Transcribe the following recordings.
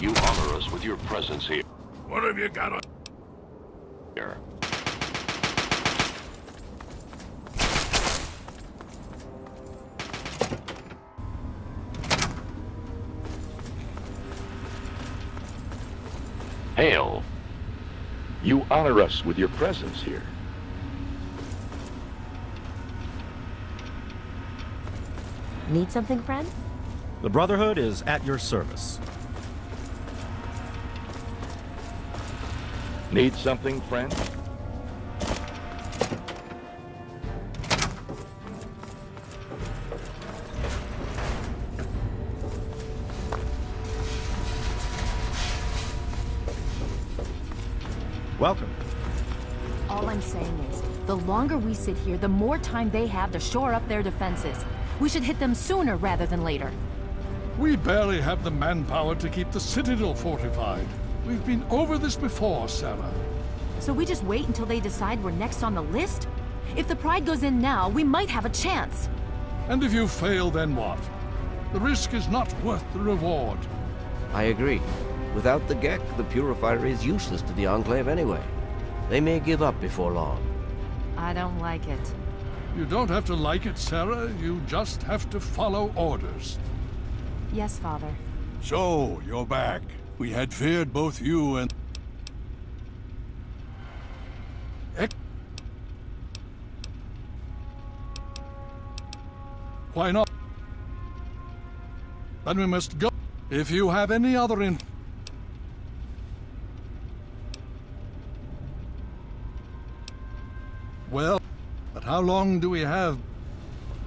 You honor us with your presence here. What have you got on? Here. Hail. You honor us with your presence here. Need something, friend? The Brotherhood is at your service. Need something, friend? Welcome. All I'm saying is, the longer we sit here, the more time they have to shore up their defenses. We should hit them sooner rather than later. We barely have the manpower to keep the Citadel fortified. We've been over this before, Sarah. So we just wait until they decide we're next on the list? If the Pride goes in now, we might have a chance. And if you fail, then what? The risk is not worth the reward. I agree. Without the Gek, the Purifier is useless to the Enclave anyway. They may give up before long. I don't like it. You don't have to like it, Sarah. You just have to follow orders. Yes, Father. So, you're back. We had feared both you and... Why not? Then we must go. If you have any other Well, but how long do we have?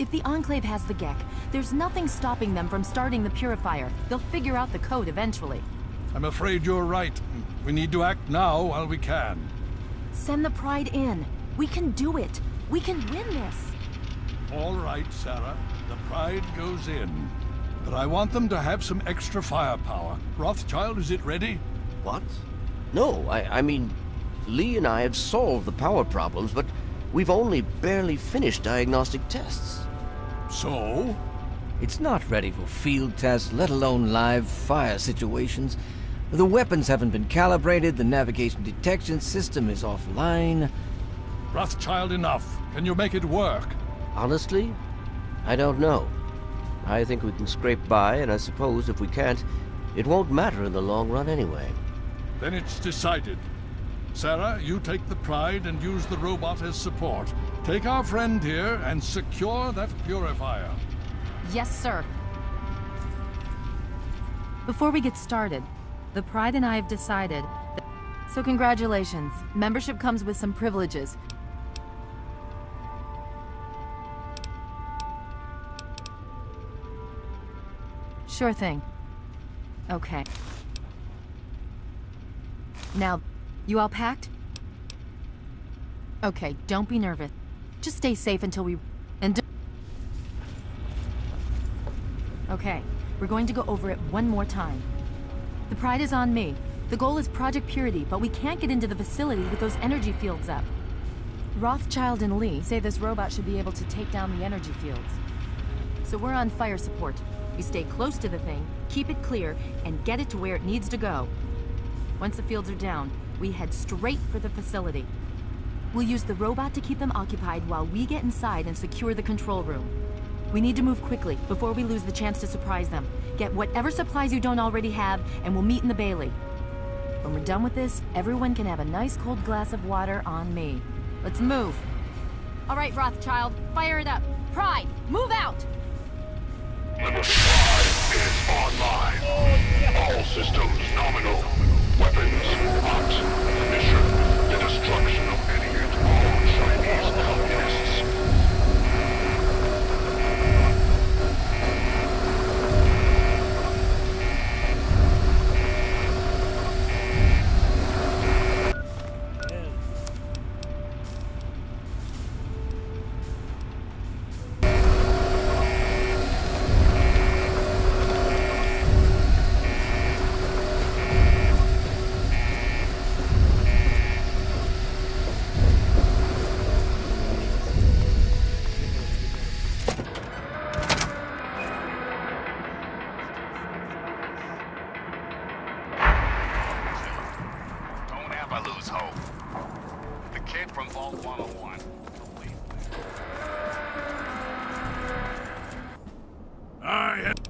If the Enclave has the Gek, there's nothing stopping them from starting the Purifier. They'll figure out the code eventually. I'm afraid you're right. We need to act now while we can. Send the Pride in. We can do it. We can win this. All right, Sarah. The Pride goes in. But I want them to have some extra firepower. Rothschild, is it ready? What? No, I mean, Lee and I have solved the power problems, but we've only barely finished diagnostic tests. So? It's not ready for field tests, let alone live fire situations. The weapons haven't been calibrated, the navigation detection system is offline. Rothschild, enough. Can you make it work? Honestly, I don't know. I think we can scrape by, and I suppose if we can't, it won't matter in the long run anyway. Then it's decided. Sarah, you take the Pride and use the robot as support. Take our friend here and secure that Purifier. Yes, sir. Before we get started, the Pride and I have decided that... So congratulations. Membership comes with some privileges. Sure thing. Okay. Now, you all packed? Okay, don't be nervous. Just stay safe until we... Okay, we're going to go over it one more time. The Pride is on me. The goal is Project Purity, but we can't get into the facility with those energy fields up. Rothschild and Lee say this robot should be able to take down the energy fields. So we're on fire support. We stay close to the thing, keep it clear, and get it to where it needs to go. Once the fields are down, we head straight for the facility. We'll use the robot to keep them occupied while we get inside and secure the control room. We need to move quickly before we lose the chance to surprise them. Get whatever supplies you don't already have, and we'll meet in the Bailey. When we're done with this, everyone can have a nice cold glass of water on me. Let's move. All right, Rothschild, fire it up. Pride, move out! The Pride is online. All systems nominal. Weapons hot. Mission: the destruction of any and all Chinese communists. escape from Vault 101. I have...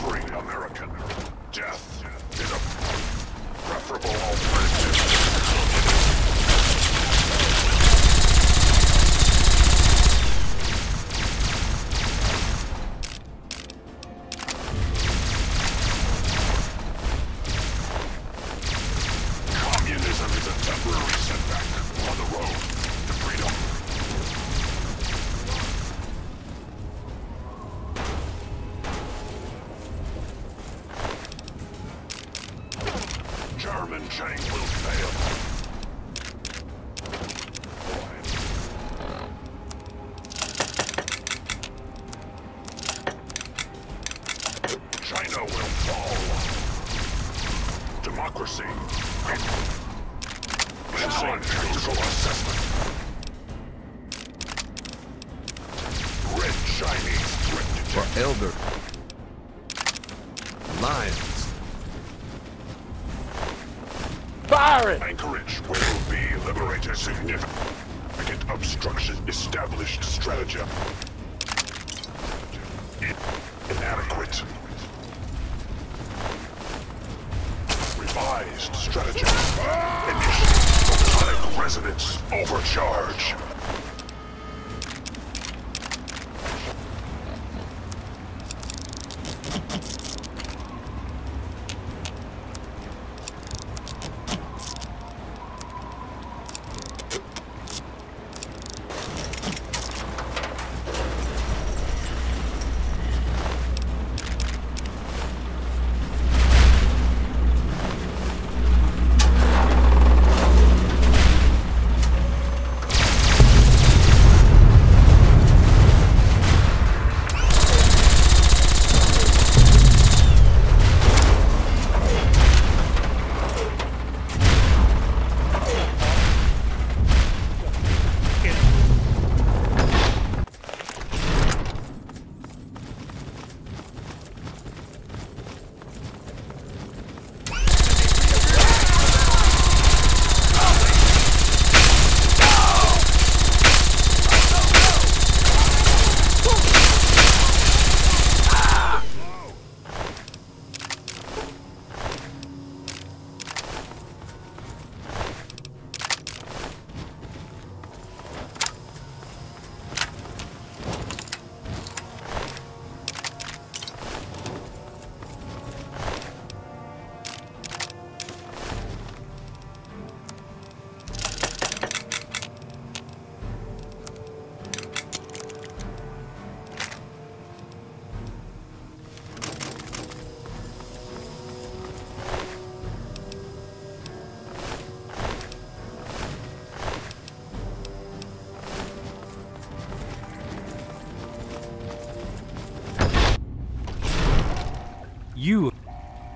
free American. Death is a preferable alternative. Communism is a temporary setback on the road to freedom. German chain will fail. China will fall. Democracy. Missing tactical assessment. Red Chinese threat detected. For Elder. Lions. Anchorage will be liberated. Significant obstruction established. Stratagem inadequate. Revised stratagem. Initiate photonic resonance overcharge.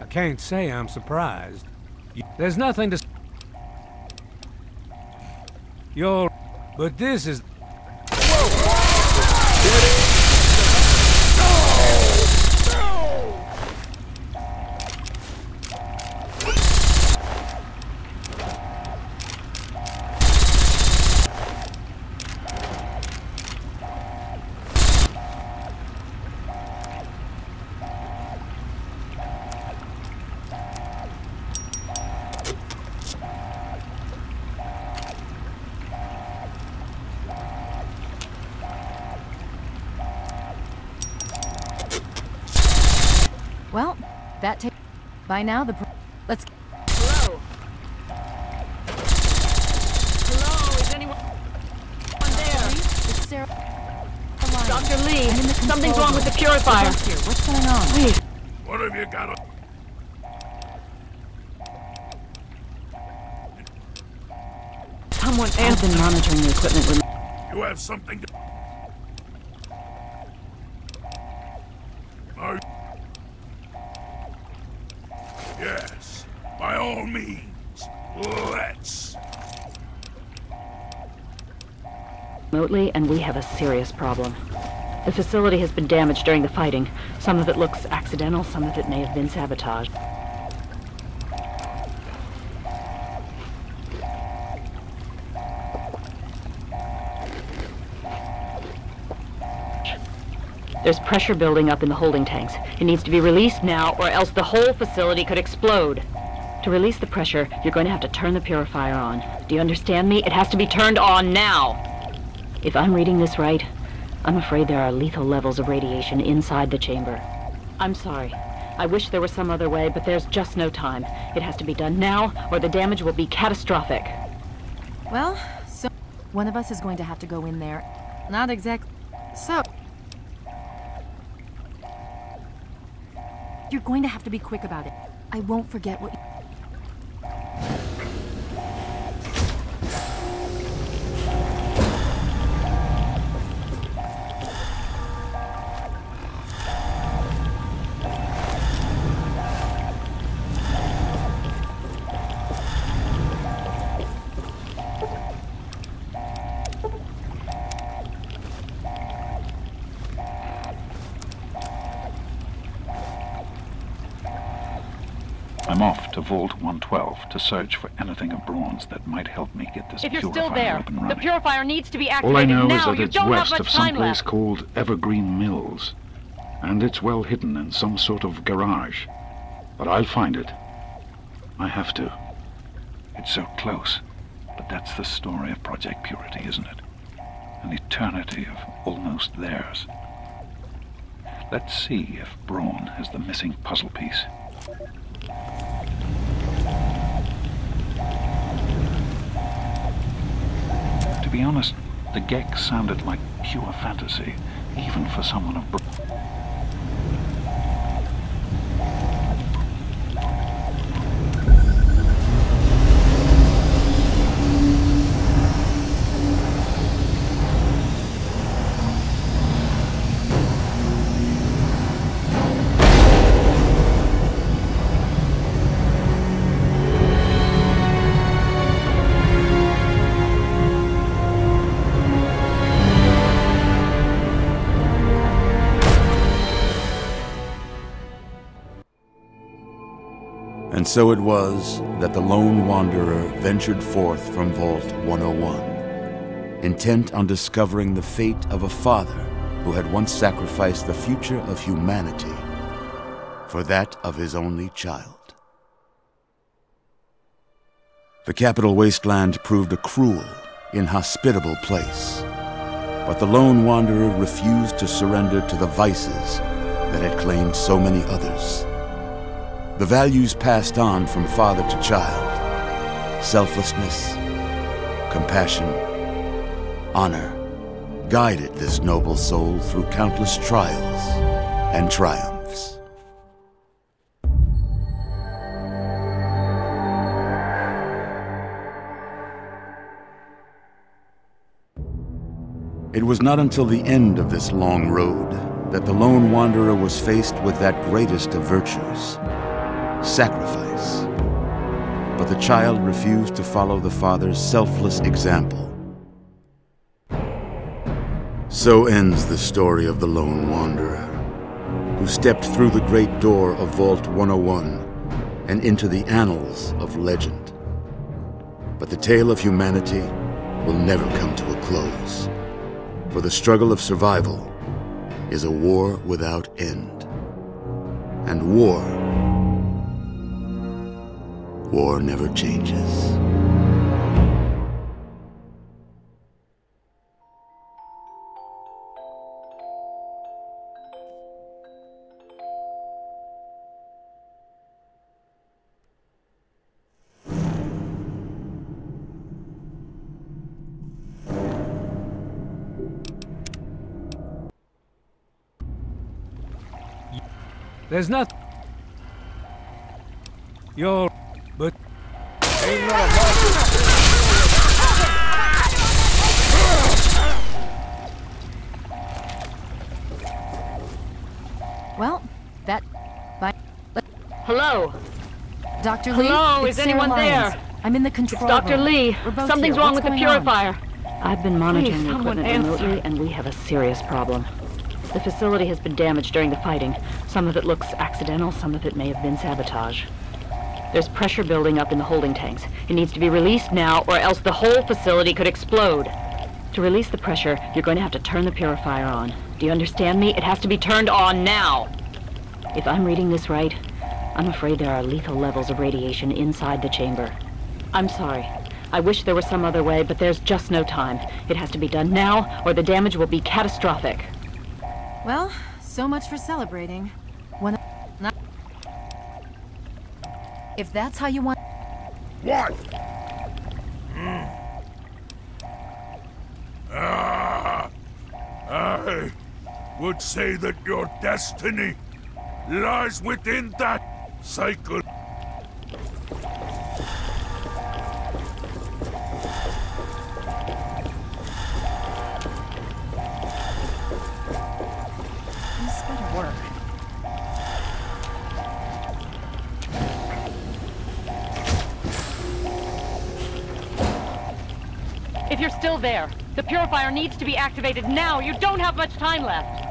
I can't say I'm surprised. There's nothing to... But this is... Well, that takes... By now, let's... Hello? Hello, is anyone there? It's Sarah. Dr. Lee, I'm in the something's control wrong with the room. purifier. We're both here. What's going on? Please. What have you got? Someone I've been monitoring the equipment with... You have something to... Yes, by all means, let's. remotely, and we have a serious problem. The facility has been damaged during the fighting. Some of it looks accidental, some of it may have been sabotage. There's pressure building up in the holding tanks. It needs to be released now, or else the whole facility could explode. To release the pressure, you're going to have to turn the purifier on. Do you understand me? It has to be turned on now! If I'm reading this right, I'm afraid there are lethal levels of radiation inside the chamber. I'm sorry. I wish there was some other way, but there's just no time. It has to be done now, or the damage will be catastrophic. Well, so one of us is going to have to go in there. Not exactly. So you're going to have to be quick about it. I won't forget what you... I'm off to Vault 112 to search for anything of Braun's that might help me get this If you're purifier still there, up and the running. purifier needs to be activated All I know now. is that You it's don't have west much of some time place left. called Evergreen Mills, and it's well hidden in some sort of garage. But I'll find it. I have to. It's so close, but that's the story of Project Purity, isn't it? An eternity of almost theirs. Let's see if Braun has the missing puzzle piece. To be honest, the Gek sounded like pure fantasy, even for someone of Braun. And so it was that the lone wanderer ventured forth from Vault 101, intent on discovering the fate of a father who had once sacrificed the future of humanity for that of his only child. The capital wasteland proved a cruel, inhospitable place, but the lone wanderer refused to surrender to the vices that had claimed so many others. The values passed on from father to child, selflessness, compassion, honor, guided this noble soul through countless trials and triumphs. It was not until the end of this long road that the lone wanderer was faced with that greatest of virtues, sacrifice. But the child refused to follow the father's selfless example. So ends the story of the lone wanderer, who stepped through the great door of Vault 101 and into the annals of legend. But the tale of humanity will never come to a close, for the struggle of survival is a war without end. And war never changes. There's not... You're... but... Well, that... Hello? Dr. Lee? Hello, It's is Sarah anyone Lyons. there? I'm in the It's control Dr. room. Lee. We're both Something's here. wrong What's with the going on? purifier. I've been monitoring Please, the someone equipment answer. remotely, and we have a serious problem. The facility has been damaged during the fighting. Some of it looks accidental, some of it may have been sabotage. There's pressure building up in the holding tanks. It needs to be released now, or else the whole facility could explode. To release the pressure, you're going to have to turn the purifier on. Do you understand me? It has to be turned on now. If I'm reading this right, I'm afraid there are lethal levels of radiation inside the chamber. I'm sorry. I wish there was some other way, but there's just no time. It has to be done now, or the damage will be catastrophic. Well, so much for celebrating. If that's how you want... What? I would say that your destiny lies within that cycle. This better work. If you're still there, the purifier needs to be activated now. You don't have much time left.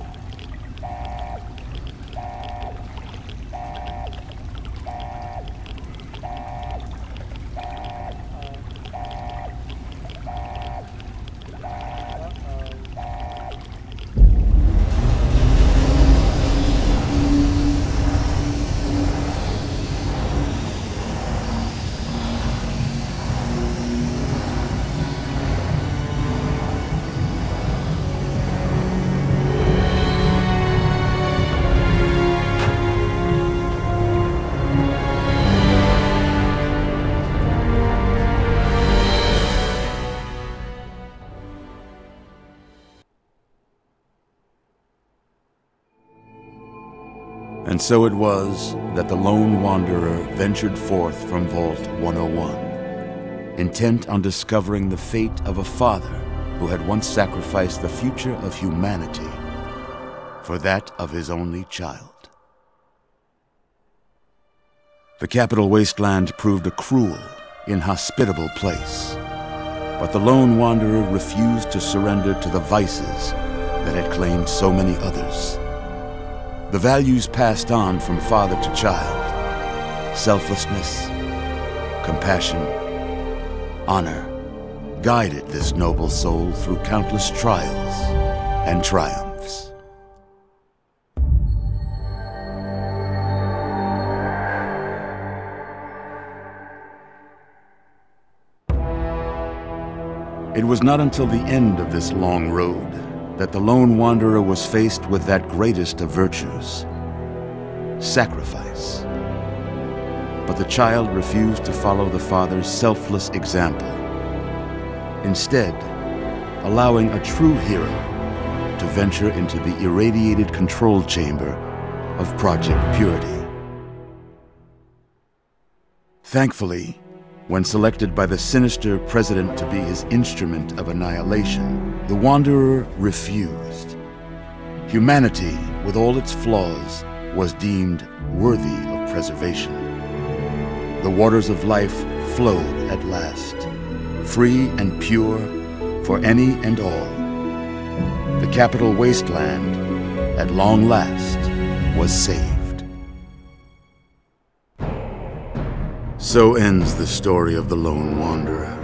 And so it was that the lone wanderer ventured forth from Vault 101, intent on discovering the fate of a father who had once sacrificed the future of humanity for that of his only child. The Capital Wasteland proved a cruel, inhospitable place, but the lone wanderer refused to surrender to the vices that had claimed so many others. The values passed on from father to child, selflessness, compassion, honor, guided this noble soul through countless trials and triumphs. It was not until the end of this long road that the lone wanderer was faced with that greatest of virtues, sacrifice. But the child refused to follow the father's selfless example, instead allowing a true hero to venture into the irradiated control chamber of Project Purity. Thankfully, when selected by the sinister president to be his instrument of annihilation, the Wanderer refused. Humanity, with all its flaws, was deemed worthy of preservation. The waters of life flowed at last, free and pure for any and all. The Capital Wasteland, at long last, was saved. So ends the story of the lone wanderer,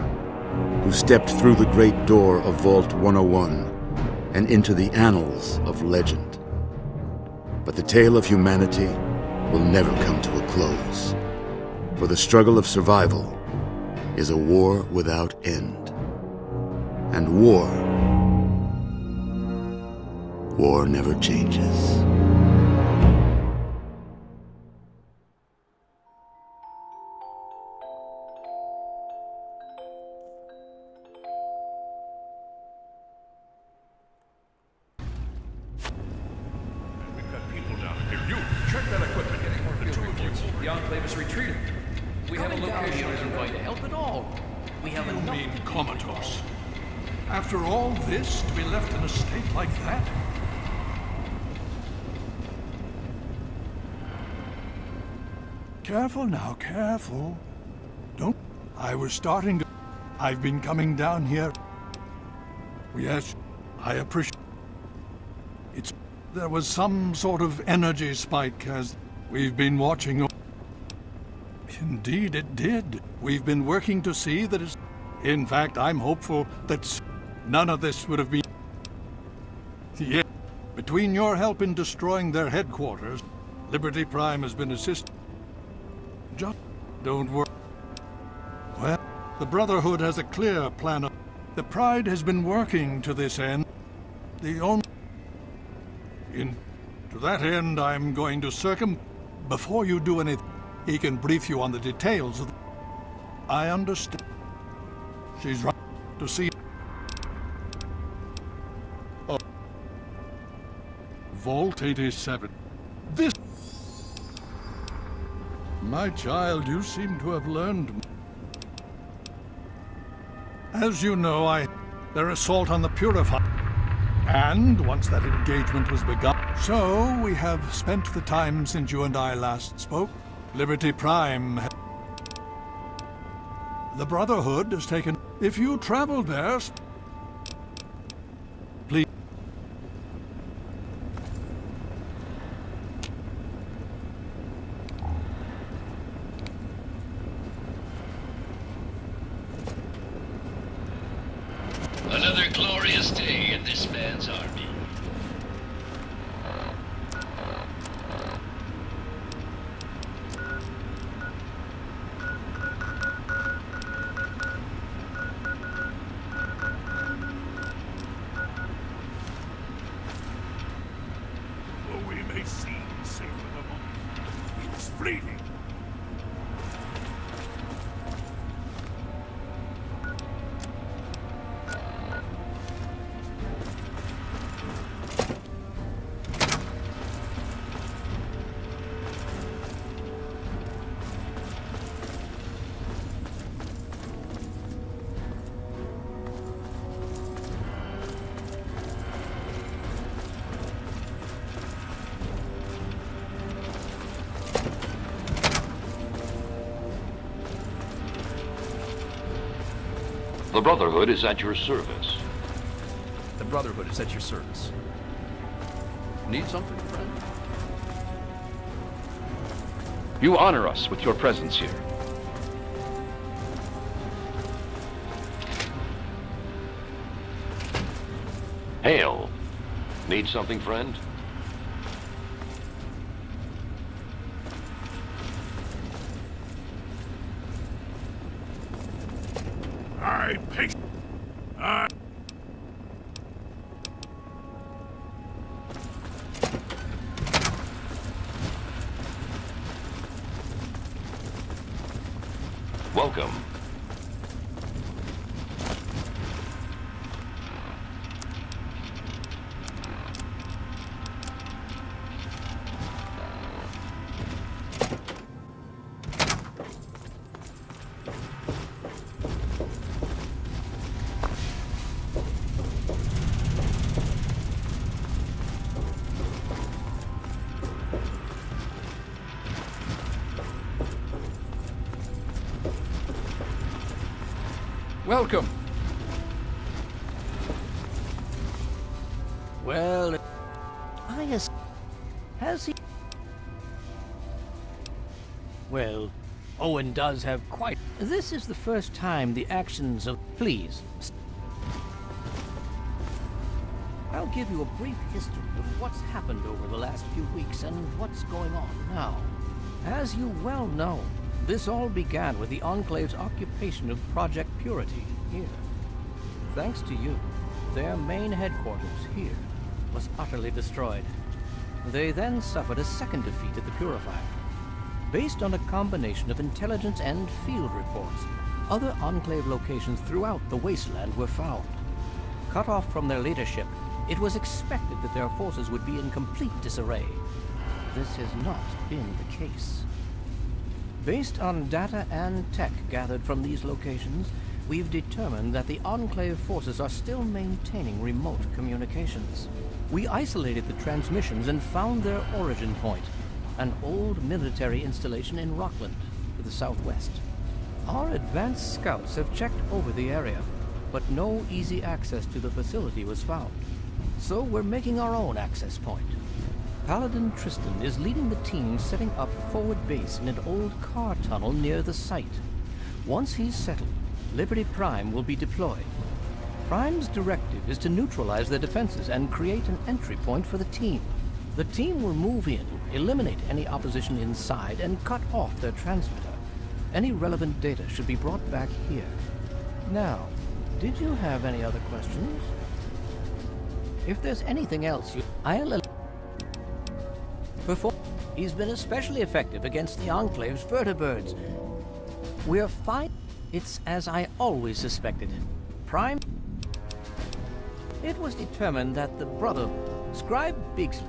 who stepped through the great door of Vault 101 and into the annals of legend. But the tale of humanity will never come to a close, for the struggle of survival is a war without end. And war never changes. The Enclave is retreating. We have a location isn't going to help at all. We have You mean comatose? After all this, to be left in a state like that? Careful now, careful. Don't... I was starting to... I've been coming down here. Yes, I appreciate... There was some sort of energy spike as we've been watching... Indeed, it did. We've been working to see that it's... In fact, I'm hopeful that none of this would have been... Yeah, but Between your help in destroying their headquarters, Liberty Prime has been assisted. Just don't worry. Well, the Brotherhood has a clear plan of... The Pride has been working to this end. To that end, I'm going to Before you do anything, he can brief you on the details of I understand. She's right to see... Oh. Vault 87. This... My child, you seem to have learned... As you know, their assault on the Purifier. And once that engagement was begun... So, we have spent the time since you and I last spoke. Liberty Prime... The Brotherhood has taken... If you traveled there... Please... Another glorious day in this man's army. Though we may seem safe for the moment, it's fleeting. The Brotherhood is at your service. The Brotherhood is at your service. Need something, friend? You honor us with your presence here. Hail. Need something, friend? I pace. Welcome. Welcome. Well, has he... Well, Owen does have quite... This is the first time the actions of... Please. I'll give you a brief history of what's happened over the last few weeks and what's going on now. As you well know, this all began with the Enclave's occupation of Project Purity here. Thanks to you, their main headquarters here was utterly destroyed. They then suffered a second defeat at the Purifier. Based on a combination of intelligence and field reports, other Enclave locations throughout the wasteland were found. Cut off from their leadership, it was expected that their forces would be in complete disarray. This has not been the case. Based on data and tech gathered from these locations, we've determined that the Enclave forces are still maintaining remote communications. We isolated the transmissions and found their origin point, an old military installation in Rockland, to the southwest. Our advanced scouts have checked over the area, but no easy access to the facility was found. So we're making our own access point. Paladin Tristan is leading the team setting up forward base in an old car tunnel near the site. Once he's settled, Liberty Prime will be deployed. Prime's directive is to neutralize their defenses and create an entry point for the team. The team will move in, eliminate any opposition inside, and cut off their transmitter. Any relevant data should be brought back here. Now, did you have any other questions? If there's anything else, I'll... Before, he's been especially effective against the Enclave's vertibirds. We're fine. It's as I always suspected. Prime... It was determined that the brother, Scribe Bigsley,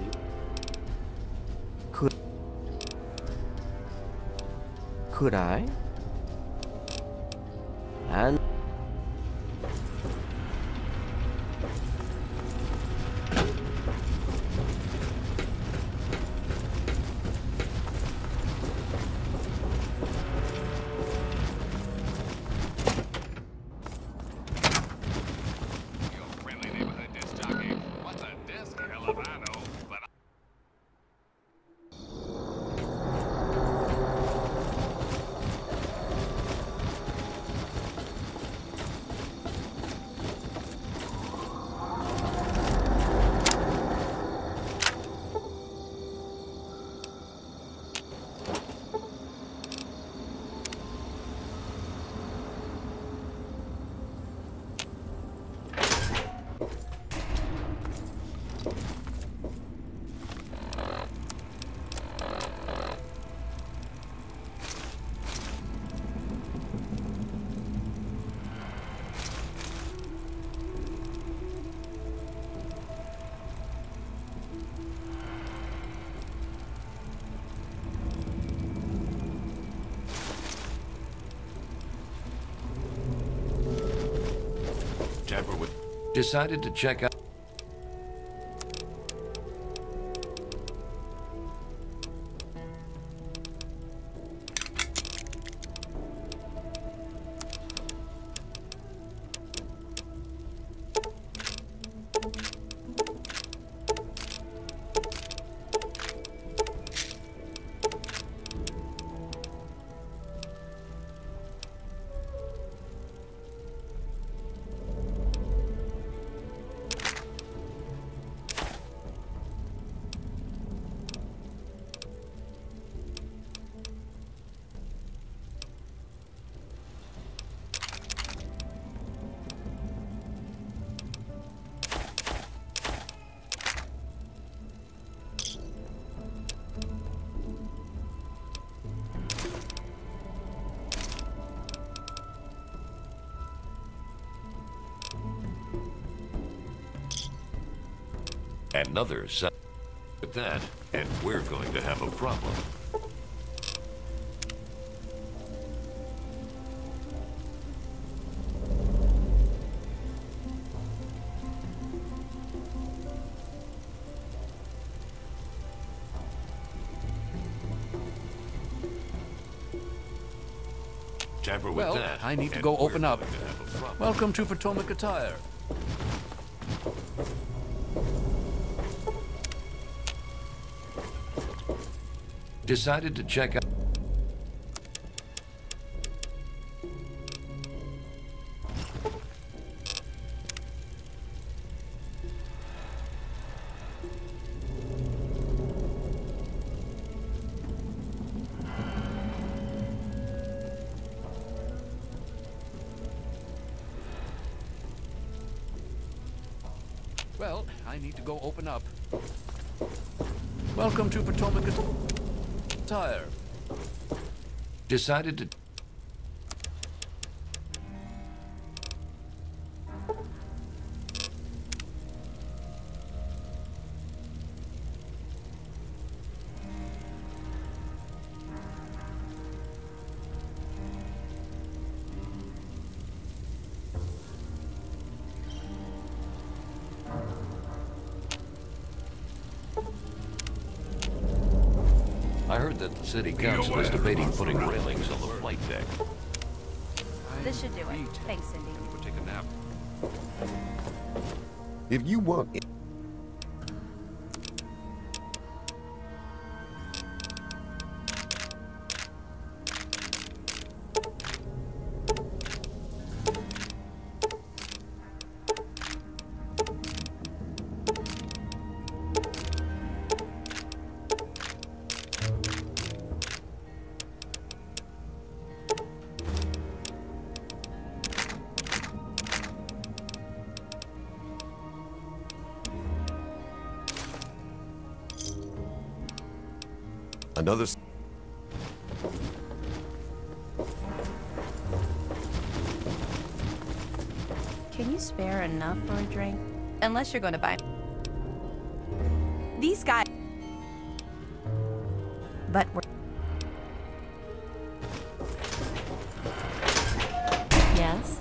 Could I? And... Decided to check out. Another side with that, and we're going to have a problem. Tamper with Well, that, I need to and go we're open up. going to have a problem. Welcome to Potomac Attire. Decided to check out. Well, I need to go open up. Welcome to Potomac Attire. Decided to. I heard that the city council is debating putting railings on the flight deck. This should do it. Thanks, Cindy. We'll take a nap. If you want it. Another... Can you spare enough for a drink? Unless you're going to buy... These guys... But we're... Yes?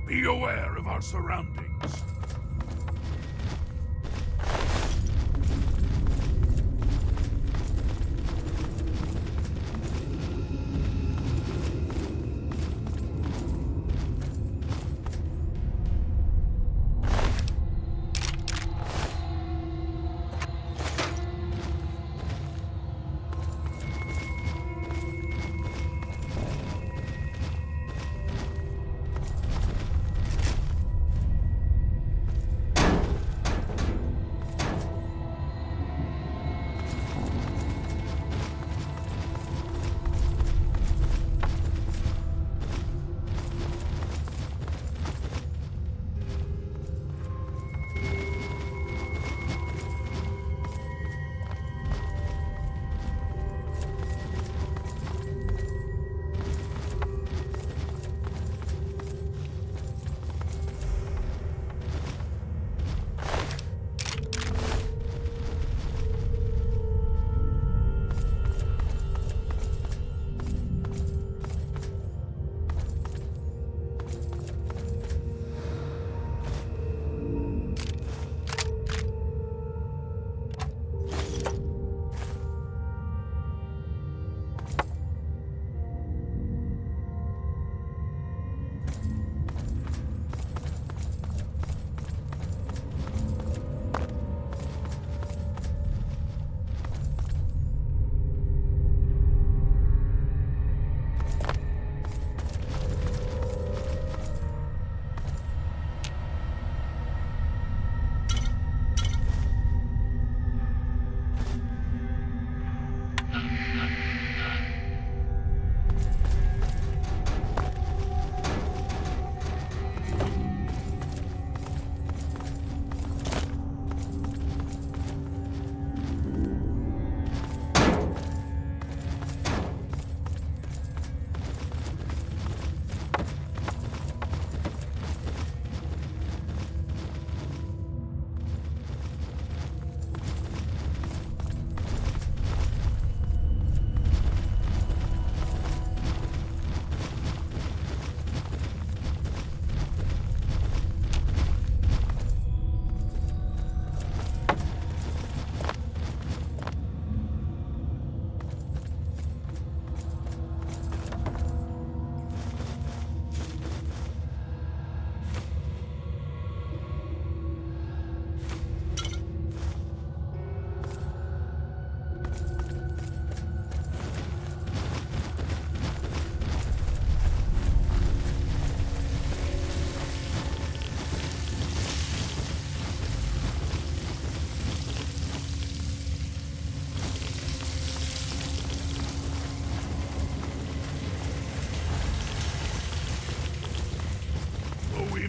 Be aware of our surroundings.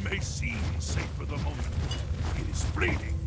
May seem safe for the moment, it is fleeting.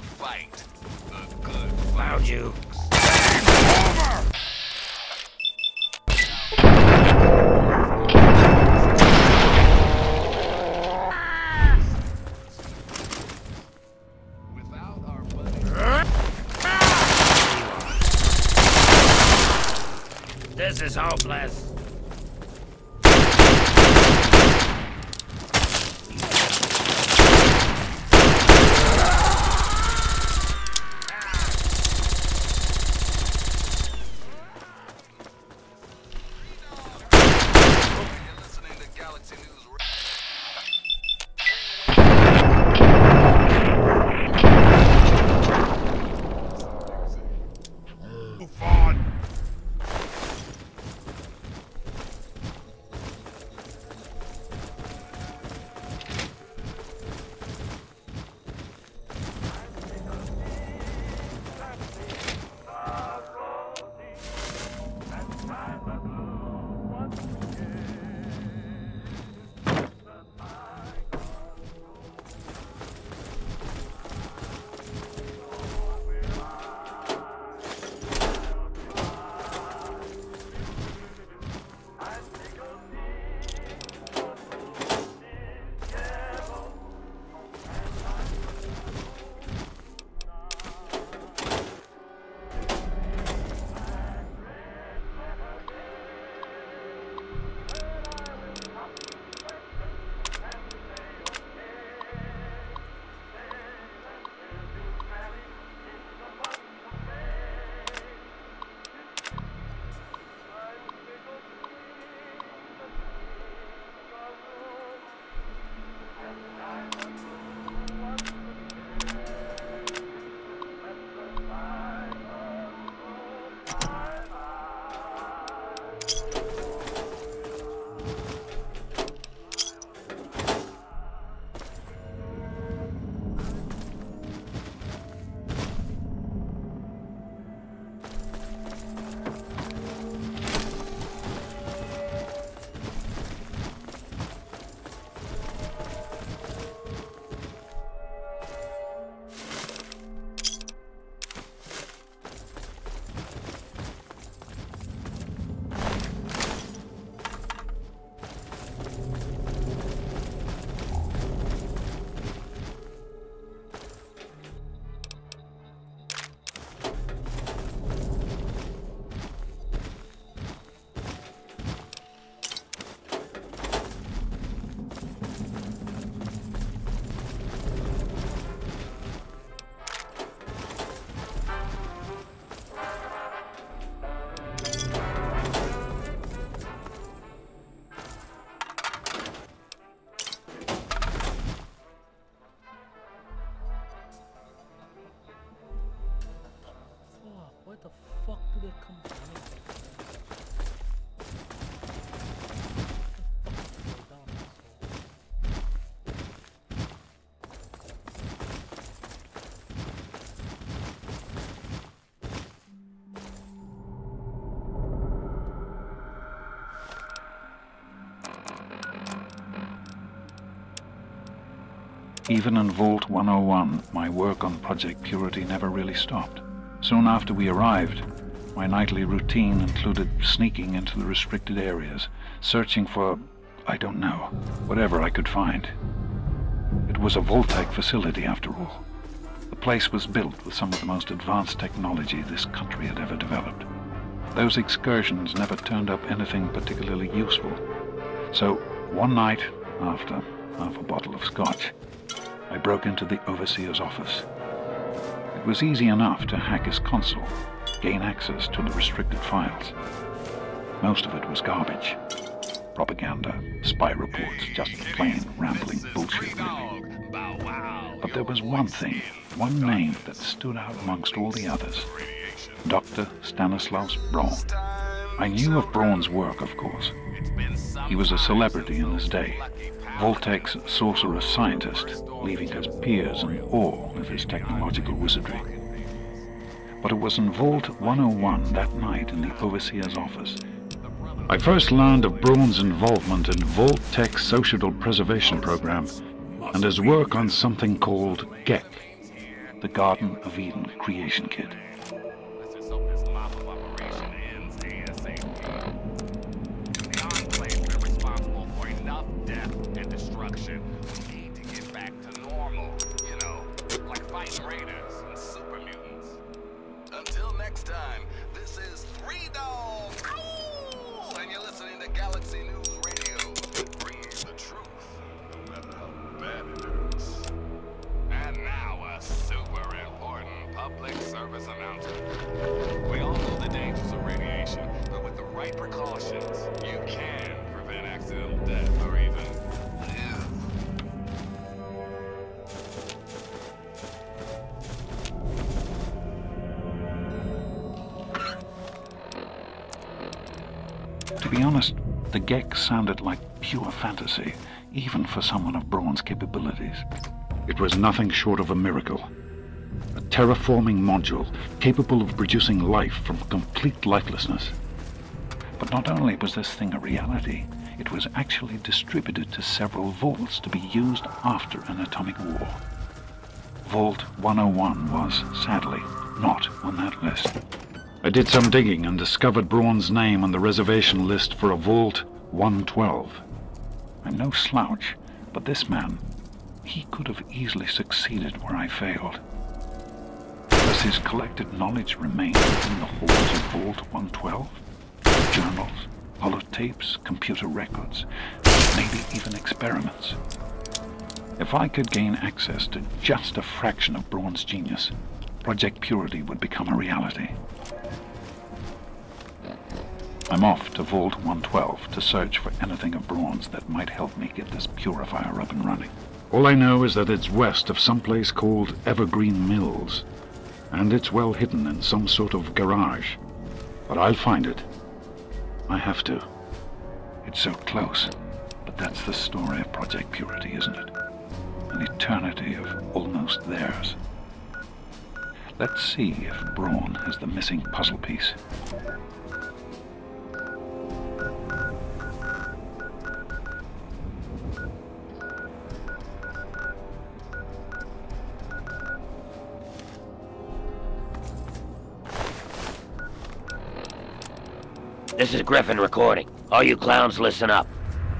fight. A good Found you. This is hopeless. Where the fuck do they come from? Even in Vault 101, my work on Project Purity never really stopped. Soon after we arrived, my nightly routine included sneaking into the restricted areas, searching for, I don't know, whatever I could find. It was a Vault-Tec facility after all. The place was built with some of the most advanced technology this country had ever developed. Those excursions never turned up anything particularly useful. So, one night, after half a bottle of scotch, I broke into the Overseer's office. It was easy enough to hack his console, gain access to the restricted files. Most of it was garbage. Propaganda, spy reports, just plain rambling bullshit, really. But there was one thing, one name that stood out amongst all the others. Dr. Stanislaus Braun. I knew of Braun's work, of course. He was a celebrity in his day, Vault-Tec's sorcerous scientist, leaving his peers in awe of his technological wizardry. But it was in Vault 101 that night in the Overseer's office I first learned of Braun's involvement in Vault-Tec's Societal Preservation Program and his work on something called GECK, the Garden of Eden creation kit. Let's just hope this mop of operation ends ASAP. The Enclave's been responsible for enough death and destruction. We need to get back to normal, you know, like fighting raiders and super mutants. Until next time, this is Three Dogs, and you're listening to Galaxy News Radio, bringing you the truth, no matter how bad it hurts. And now a super important public service announcement. We all know the dangers of radiation, but with the right precautions, you can prevent accidental death or even live. To be honest, the Gek sounded like pure fantasy, even for someone of Braun's capabilities. It was nothing short of a miracle. A terraforming module capable of producing life from complete lifelessness. But not only was this thing a reality, it was actually distributed to several vaults to be used after an atomic war. Vault 101 was, sadly, not on that list. I did some digging and discovered Braun's name on the reservation list for a Vault 112. I'm no slouch, but this man, he could have easily succeeded where I failed. Does his collected knowledge remain in the halls of Vault 112? Journals, holotapes, computer records, maybe even experiments. If I could gain access to just a fraction of Braun's genius, Project Purity would become a reality. I'm off to Vault 112 to search for anything of Braun's that might help me get this purifier up and running. All I know is that it's west of some place called Evergreen Mills, and it's well hidden in some sort of garage. But I'll find it. I have to. It's so close, but that's the story of Project Purity, isn't it? An eternity of almost theirs. Let's see if Braun has the missing puzzle piece. This is Griffin recording. All you clowns, listen up.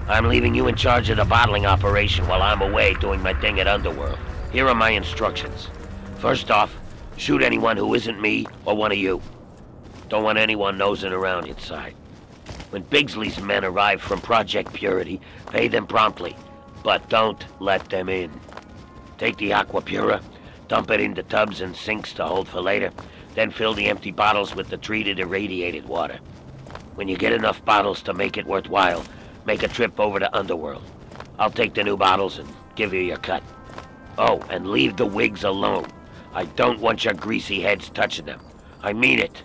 I'm leaving you in charge of the bottling operation while I'm away doing my thing at Underworld. Here are my instructions. First off, shoot anyone who isn't me or one of you. Don't want anyone nosing around inside. When Bigsley's men arrive from Project Purity, pay them promptly, but don't let them in. Take the Aqua Pura, dump it into tubs and sinks to hold for later, then fill the empty bottles with the treated irradiated water. When you get enough bottles to make it worthwhile, make a trip over to Underworld. I'll take the new bottles and give you your cut. Oh, and leave the wigs alone. I don't want your greasy heads touching them. I mean it.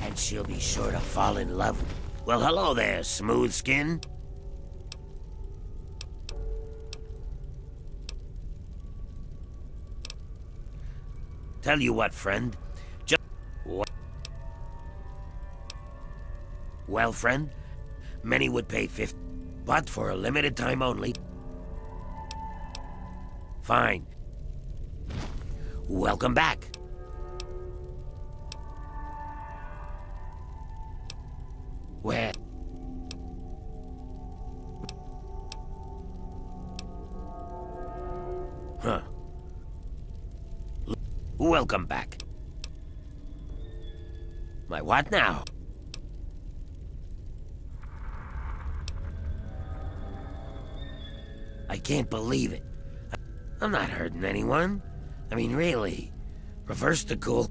And she'll be sure to fall in love. Well, hello there, smooth skin. Tell you what, friend. Just... Well, friend, many would pay 50, but for a limited time only. Fine. Welcome back. Where? Huh. Welcome back. My what now? I can't believe it. I'm not hurting anyone. I mean, really. Reverse the cool.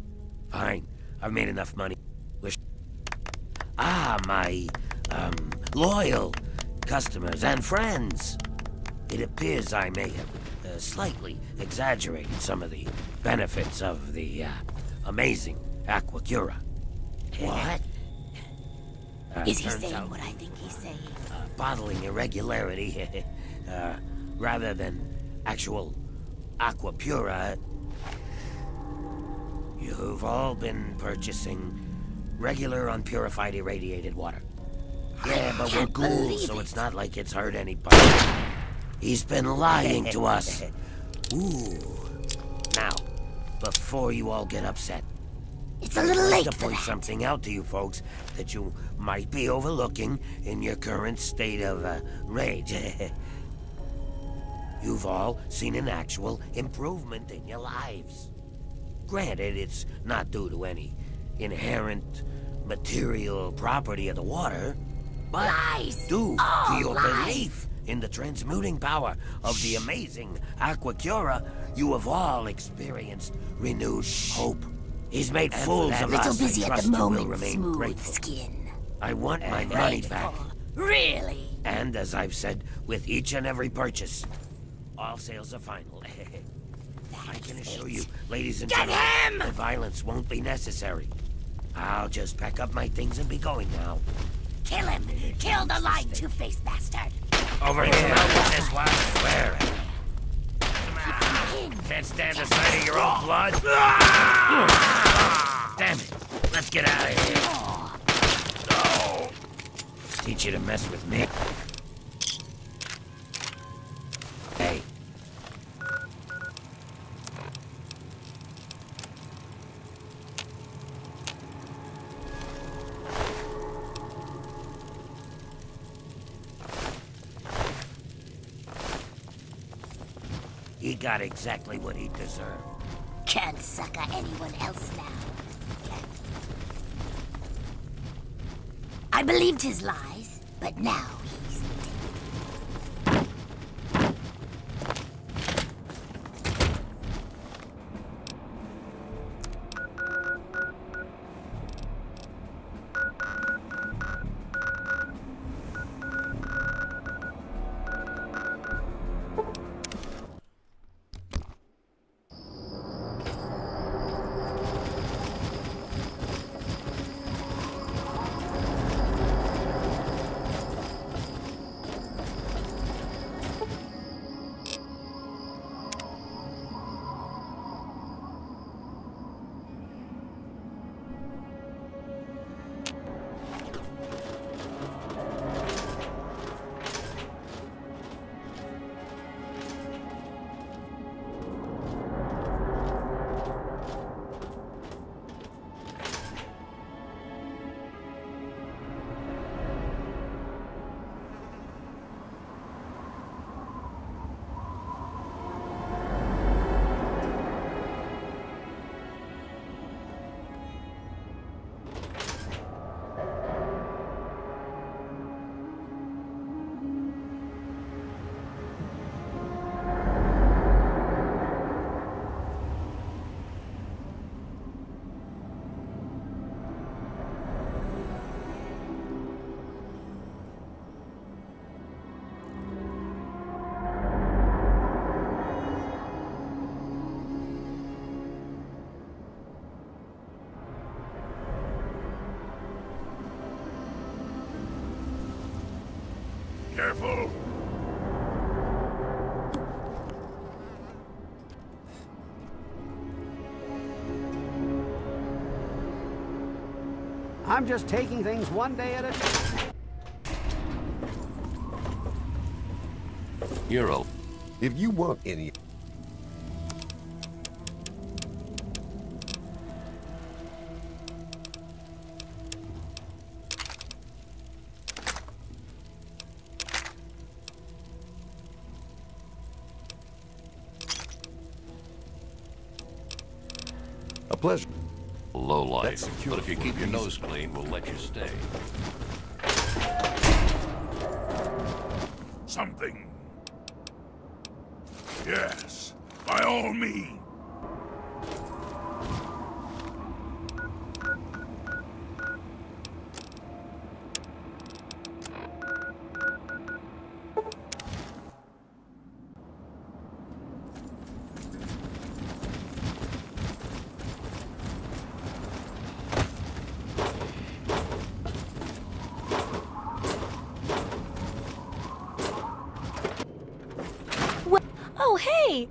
Fine. I've made enough money. Wish. Ah, my, loyal customers and friends. It appears I may have slightly exaggerated some of the benefits of the amazing Aqua Cura. What? Is he saying what I think he's saying? bottling irregularity, rather than actual aqua pura, you've all been purchasing regular unpurified irradiated water. Yeah, but we're ghouls, so it's not like it's hurt anybody. He's been lying to us. Ooh. Now, before you all get upset, It's a little late to for point that. something out to you folks that you might be overlooking in your current state of rage. You've all seen an actual improvement in your lives. Granted, it's not due to any inherent material property of the water, but Lies! due to All your lies. belief in the transmuting power of the amazing Aqua Cura, you have all experienced renewed hope. He's made fools of Little us. busy I at trust the you will moment, remain smooth grateful. skin. I want my money back. Really? And as I've said, with each and every purchase, all sales are final. I can assure you, ladies and Get gentlemen, him! that violence won't be necessary. I'll just pack up my things and be going now. Kill him! Kill the lying two-faced bastard! Over here, with this one. Where? Can't stand the sight of your own blood. Damn it! Let's get out of here. No. Teach you to mess with me. Hey. He got exactly what he deserved. Can't sucker anyone else now. I believed his lies, but now he's Careful. I'm just taking things one day at a time. Hero. If you want any... A pleasure. Low life. But if you keep your nose clean, we'll let you stay. Something. Yes, by all means. Oh, hey!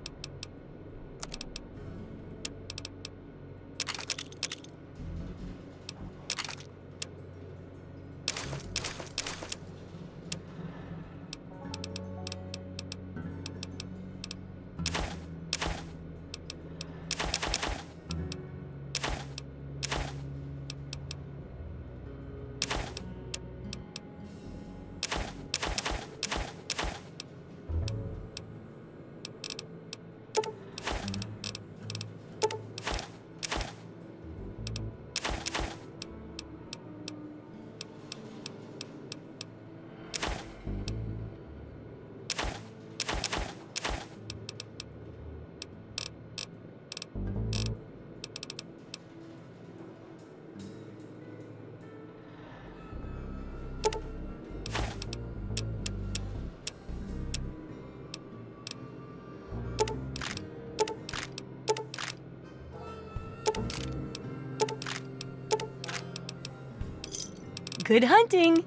Good hunting!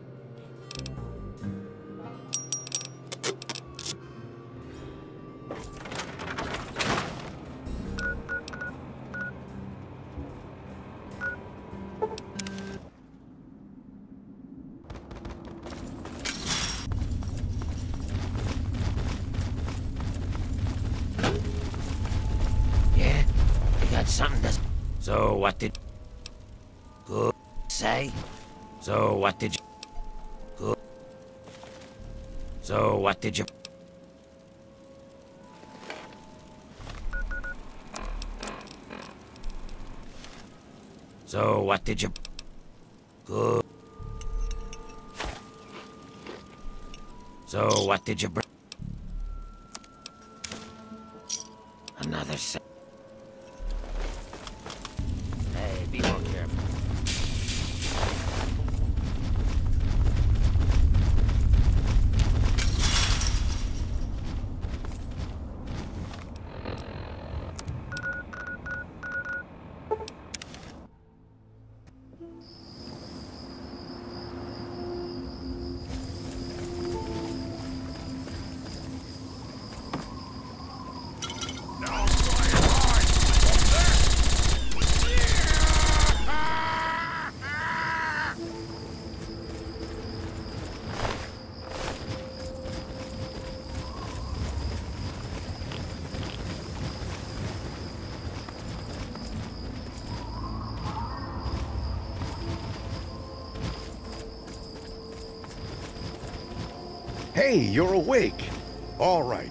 Yeah, I got something to... So what did... Good say? So what did you... Good. So what did you... So what did you... Good. So what did you bring? Another set. Hey, be more careful. Hey, you're awake. All right.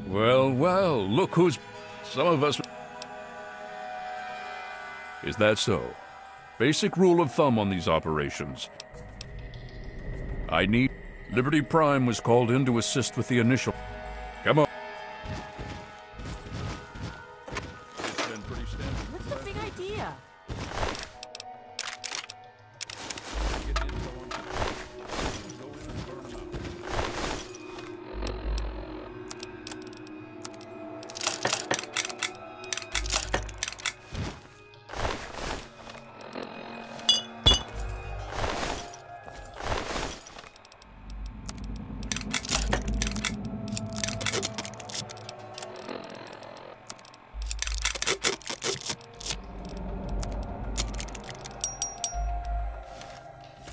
Well, well, look who's... Some of us... Is that so? Basic rule of thumb on these operations. I need... Liberty Prime was called in to assist with the initial... Come on. It's been pretty standard. What's the big idea?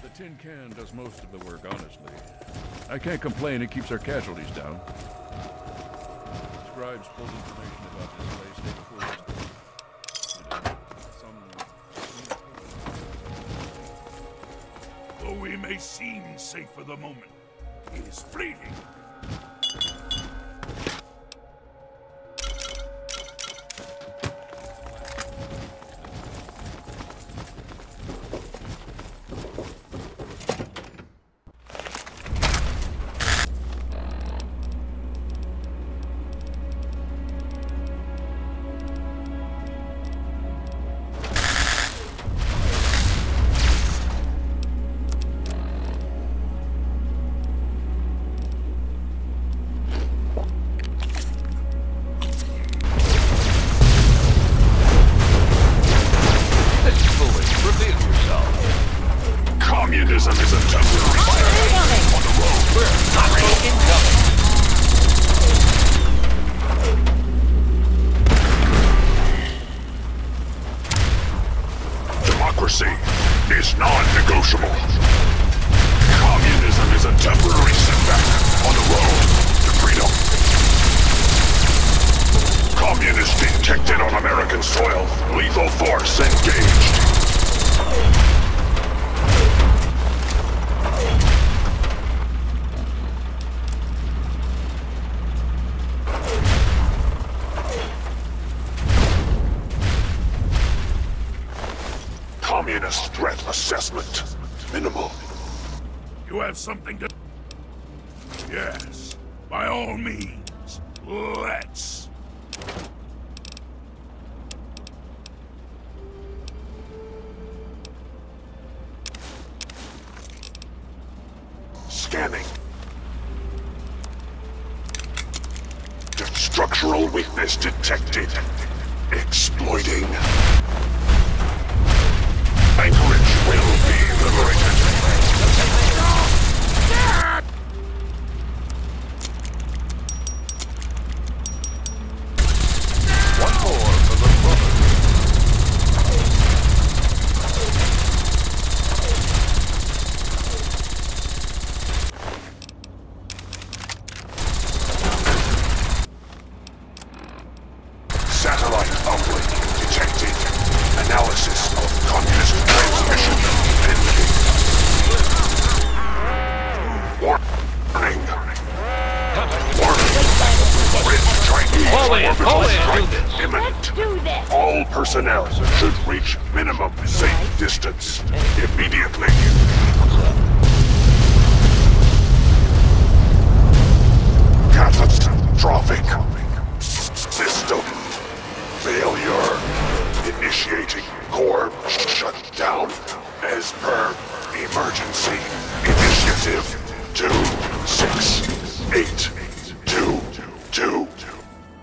The tin can does most of the work, honestly. I can't complain, it keeps our casualties down. Scribes pulled information about this place day before Though we may seem safe for the moment, it is fleeting. democracy is non-negotiable. Communism is a temporary setback on the road to freedom. Communist detected on American soil. Lethal force engaged. Communist threat assessment. Minimal. You have something to... Yes. By all means. Let's. Scanning. Structural weakness detected. Exploiting. Anchorage will be liberated. One more for the brother. Satellite uplink detected. Analysis of communist transmission pending. Warning. Red Chinese orbital strike imminent. All personnel should reach minimum safe distance immediately. Catastrophic system failure. Initiating core shutdown as per emergency initiative 26822.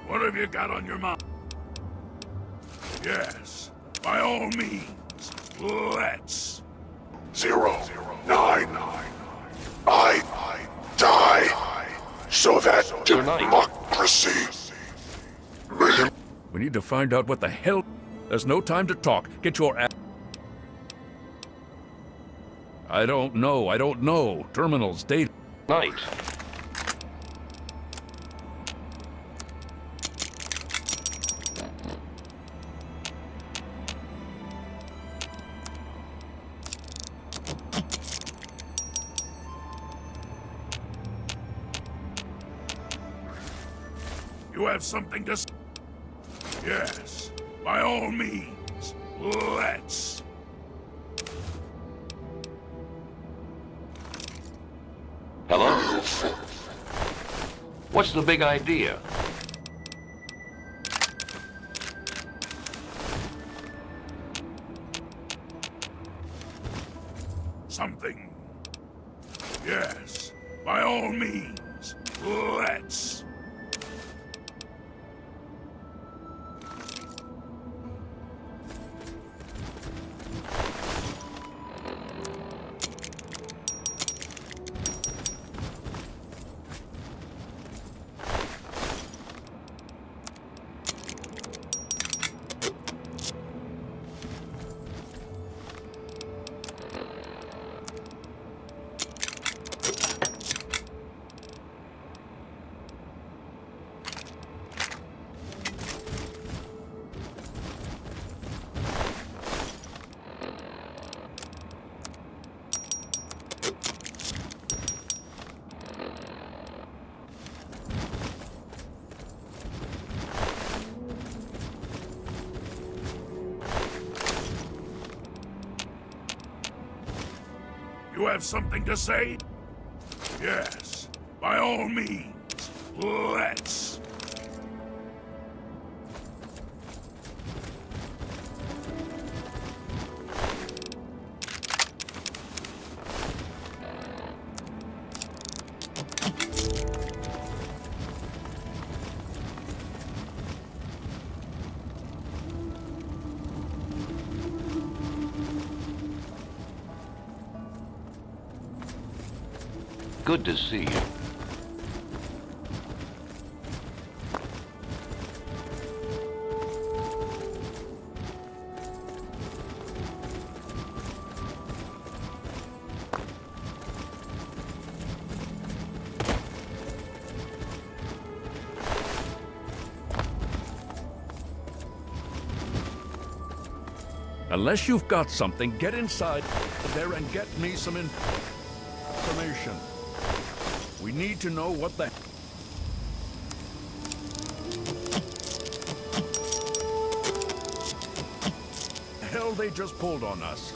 What have you got on your mind? Yes. By all means. Let's. 09. I die so that democracy may... We need to find out what the hell... There's no time to talk. Get your ass... I don't know. Terminals, data... Night. You have something to... Yes. By all means. Let's. Hello? What's the big idea? Something. Yes. By all means. Let's. You have something to say? Yes. By all means. Let's. Good to see you. Unless you've got something, get inside there and get me some information. We need to know what the hell they just pulled on us.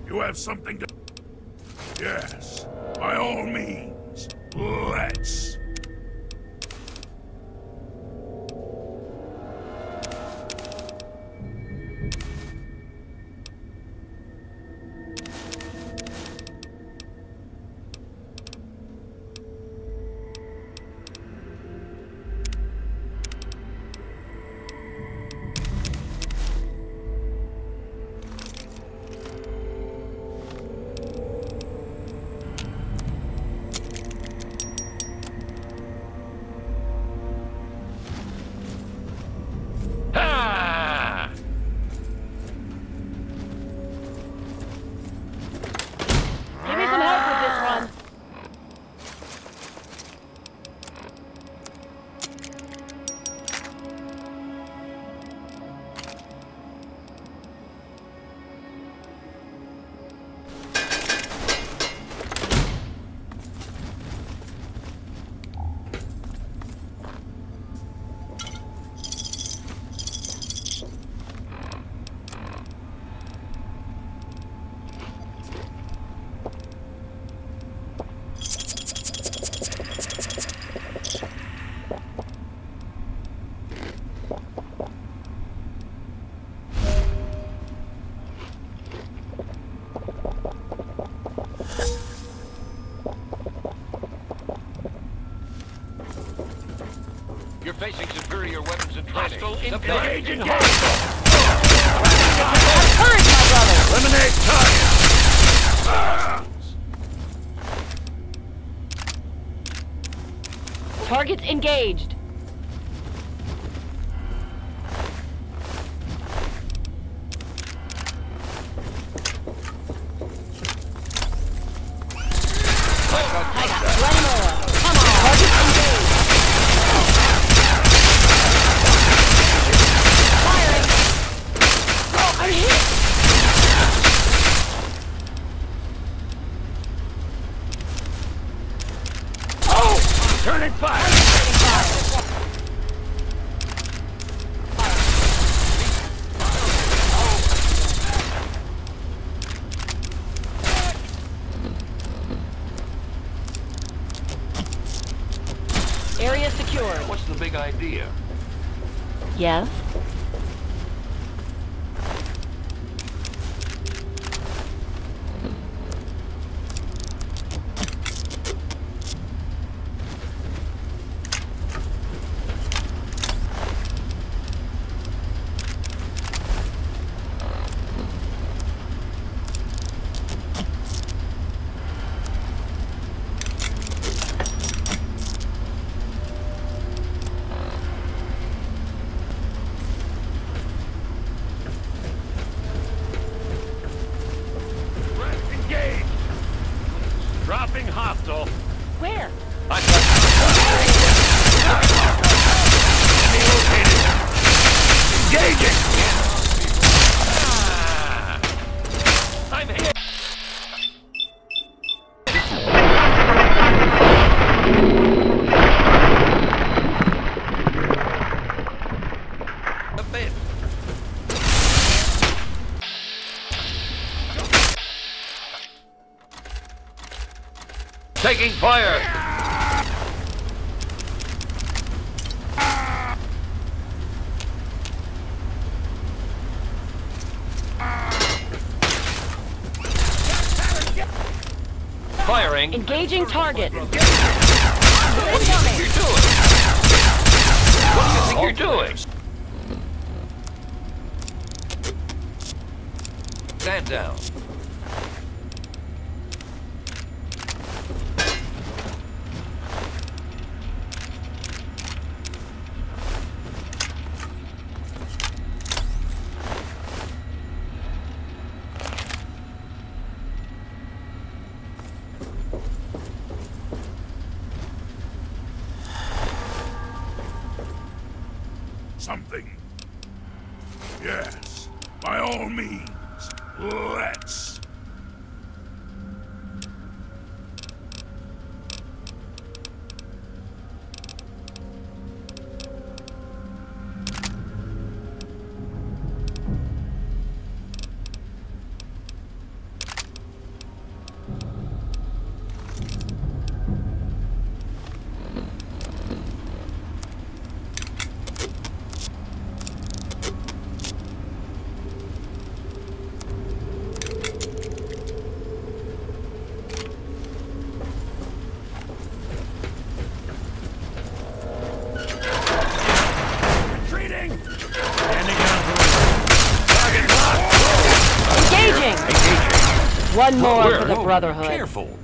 You have something to... Yes, by all means, let's... You're facing superior weapons and training. Engage! Courage, my brother! Eliminate target! Targets engaged. I got plenty more. Come on. Targets engaged. Firing. Oh, I'm hit. Oh! Turning fire! Area secure. What's the big idea? Yes? Dropping hostile. Where? Engaging! I'm hit! taking fire! Firing. Engaging target. What do you think you're doing? What do you think you're doing? Stand down. Something. Yes, by all means, let's. One more for the Brotherhood. Careful.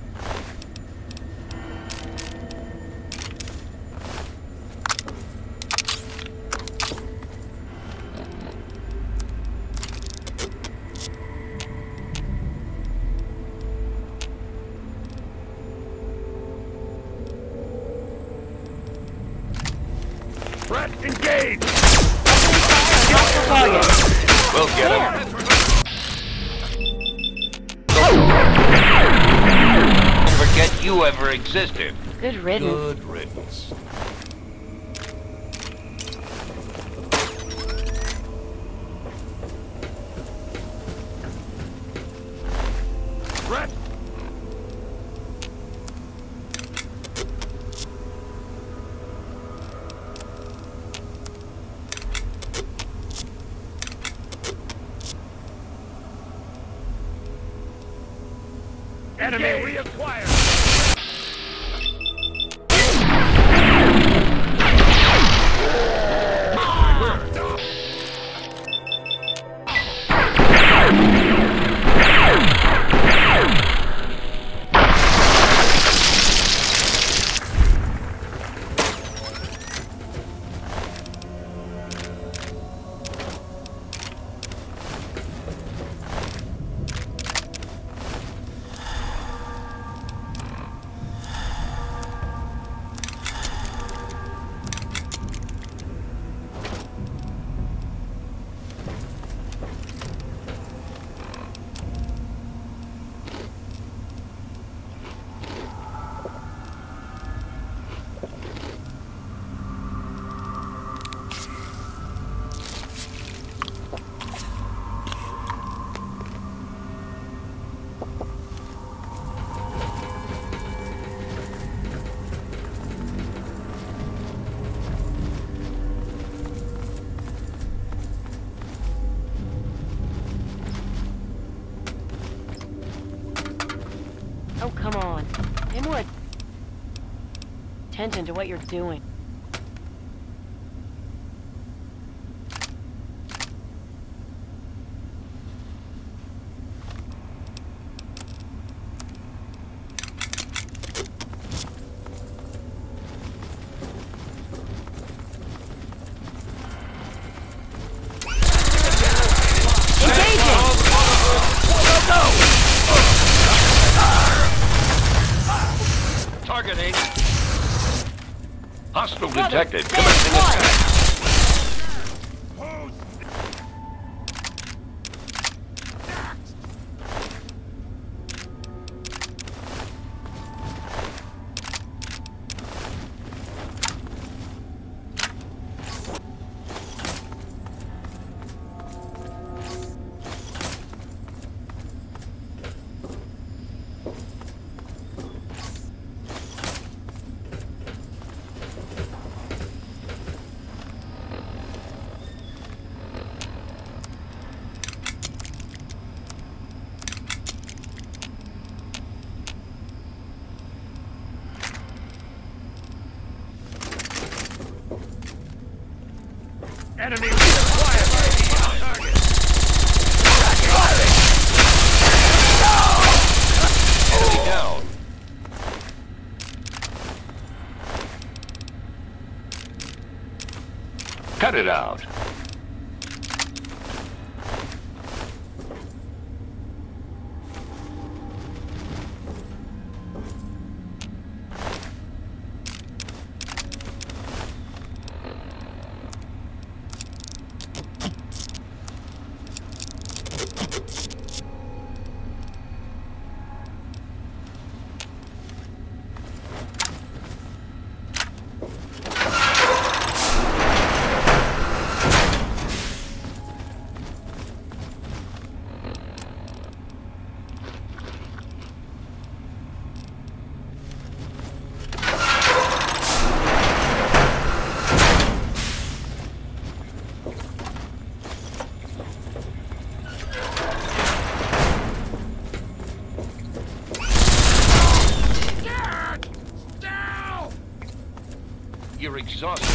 Threat engaged! We'll get him. Forget you ever existed. Good riddance. Good riddance. Threat! Enemy reacquired! Oh, come on. Pay more attention to what you're doing. Targeting. Hostile detected. Commencing attack. Cut it out. You're exhausted.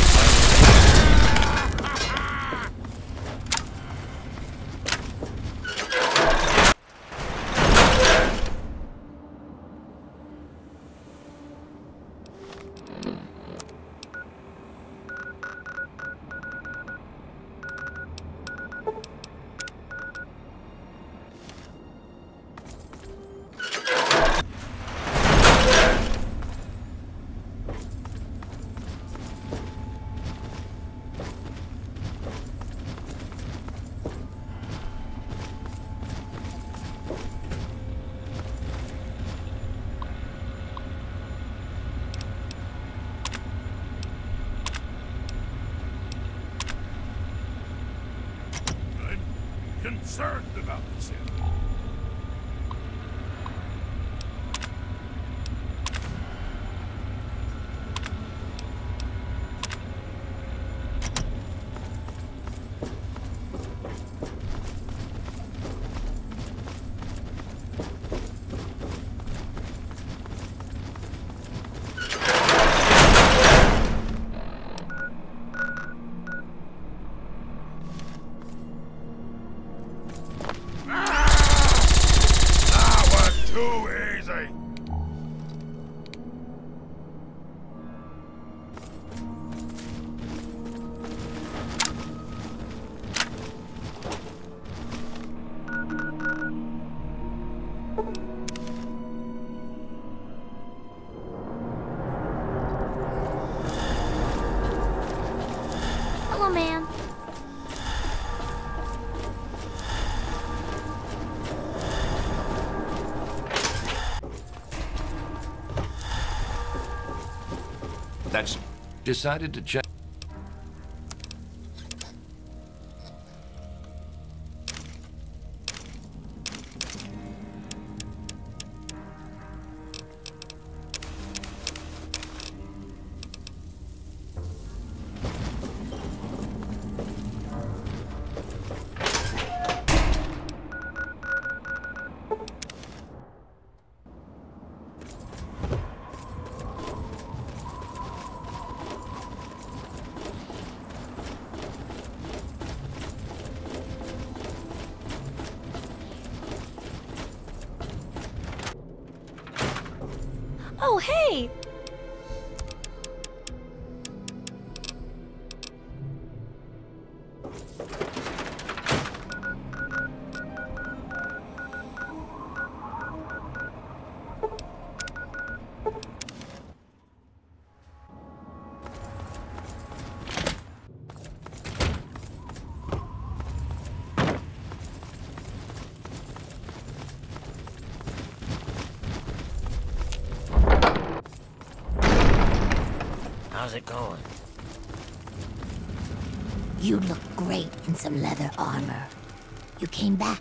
Concerned about this area. Hello, ma'am. That's decided to check. Oh, hey! How's it going? You look great in some leather armor. You came back.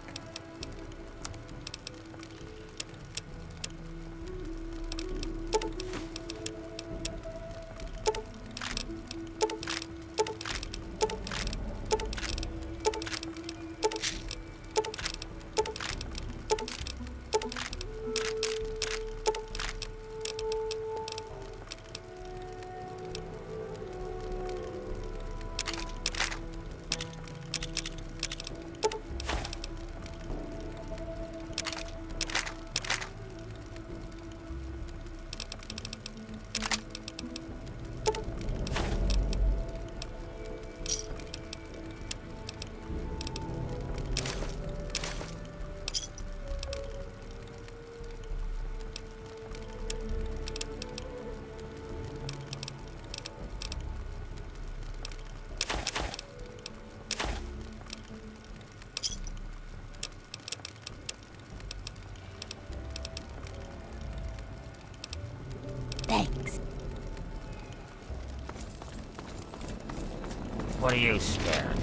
What are you scared?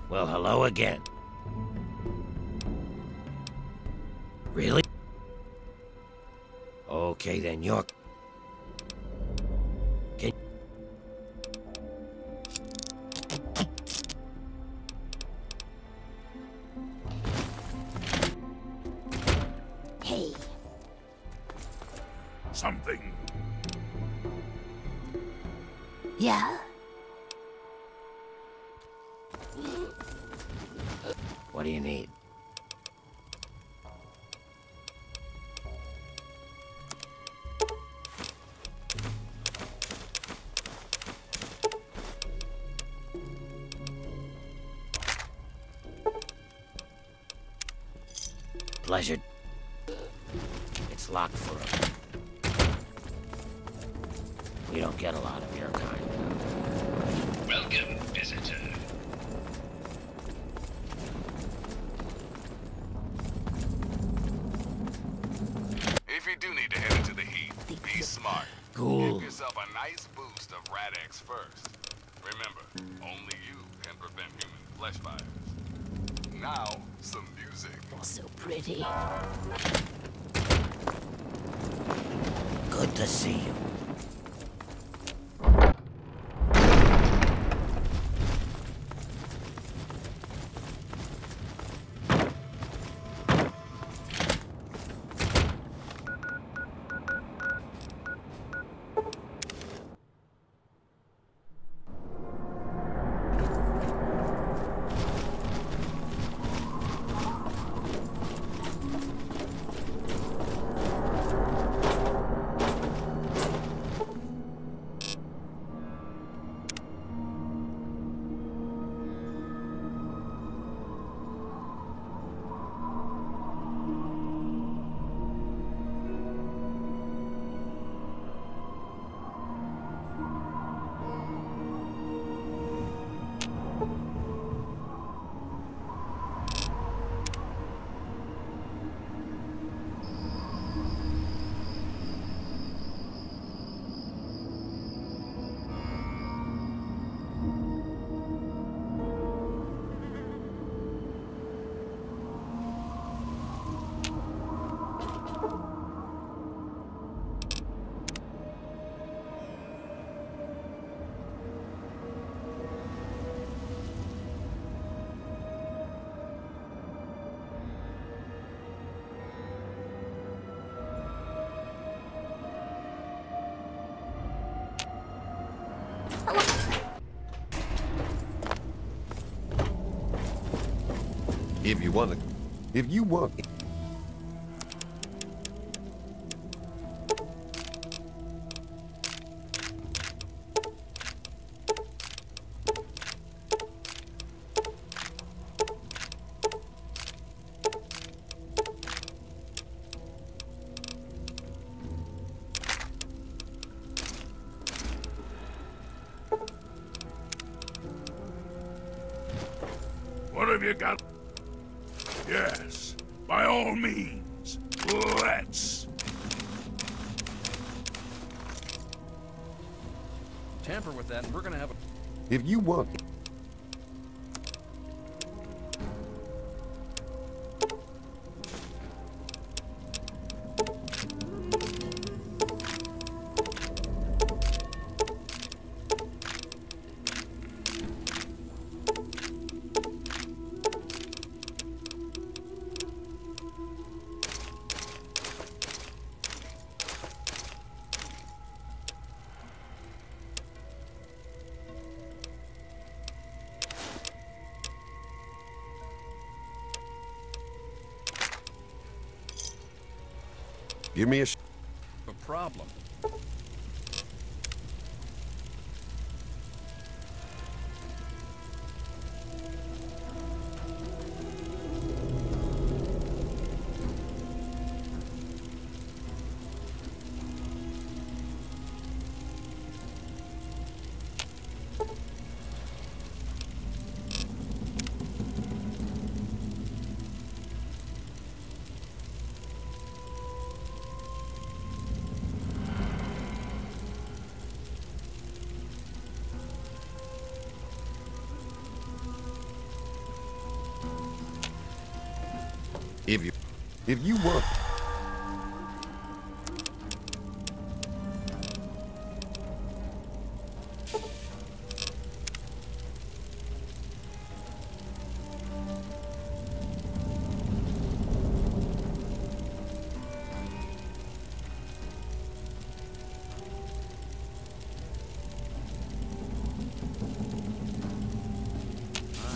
Well, hello again. Really? Okay, then you're... Can... Hey. Something. Yeah? What do you need? Pleasure. It's locked for him. We don't get a lot of your kind. Welcome, visitor. If you do need to head into the heat, be smart. Cool. Give yourself a nice boost of Rad-X first. Remember, only you can prevent human flesh fires. Now, some music. Oh, so pretty. Good to see you. If you want. What have you got? Yes, by all means, let's. Tamper with that, and we're gonna have a... If you want. Give me a problem. If you were...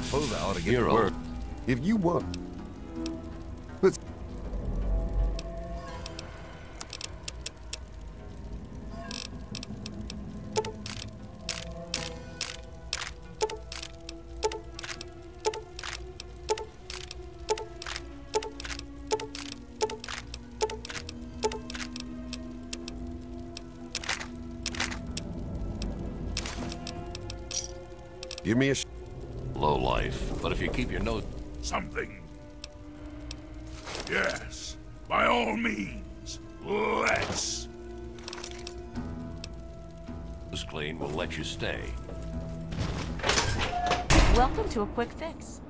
Suppose I ought to get to work. If you were... Let's... Give me a... Low life, but if you keep your nose... Something. Yes, by all means, let's. clean, we'll let you stay. Welcome to a quick fix.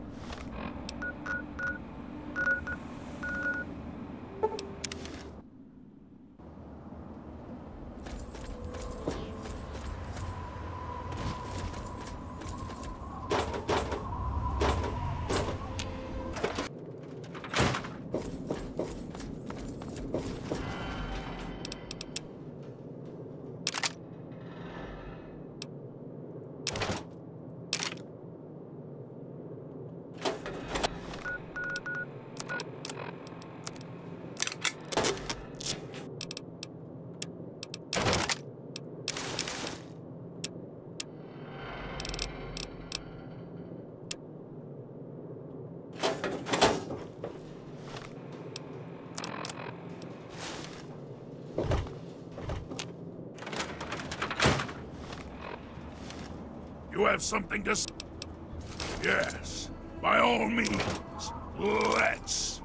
You have something to say? Yes, by all means, let's.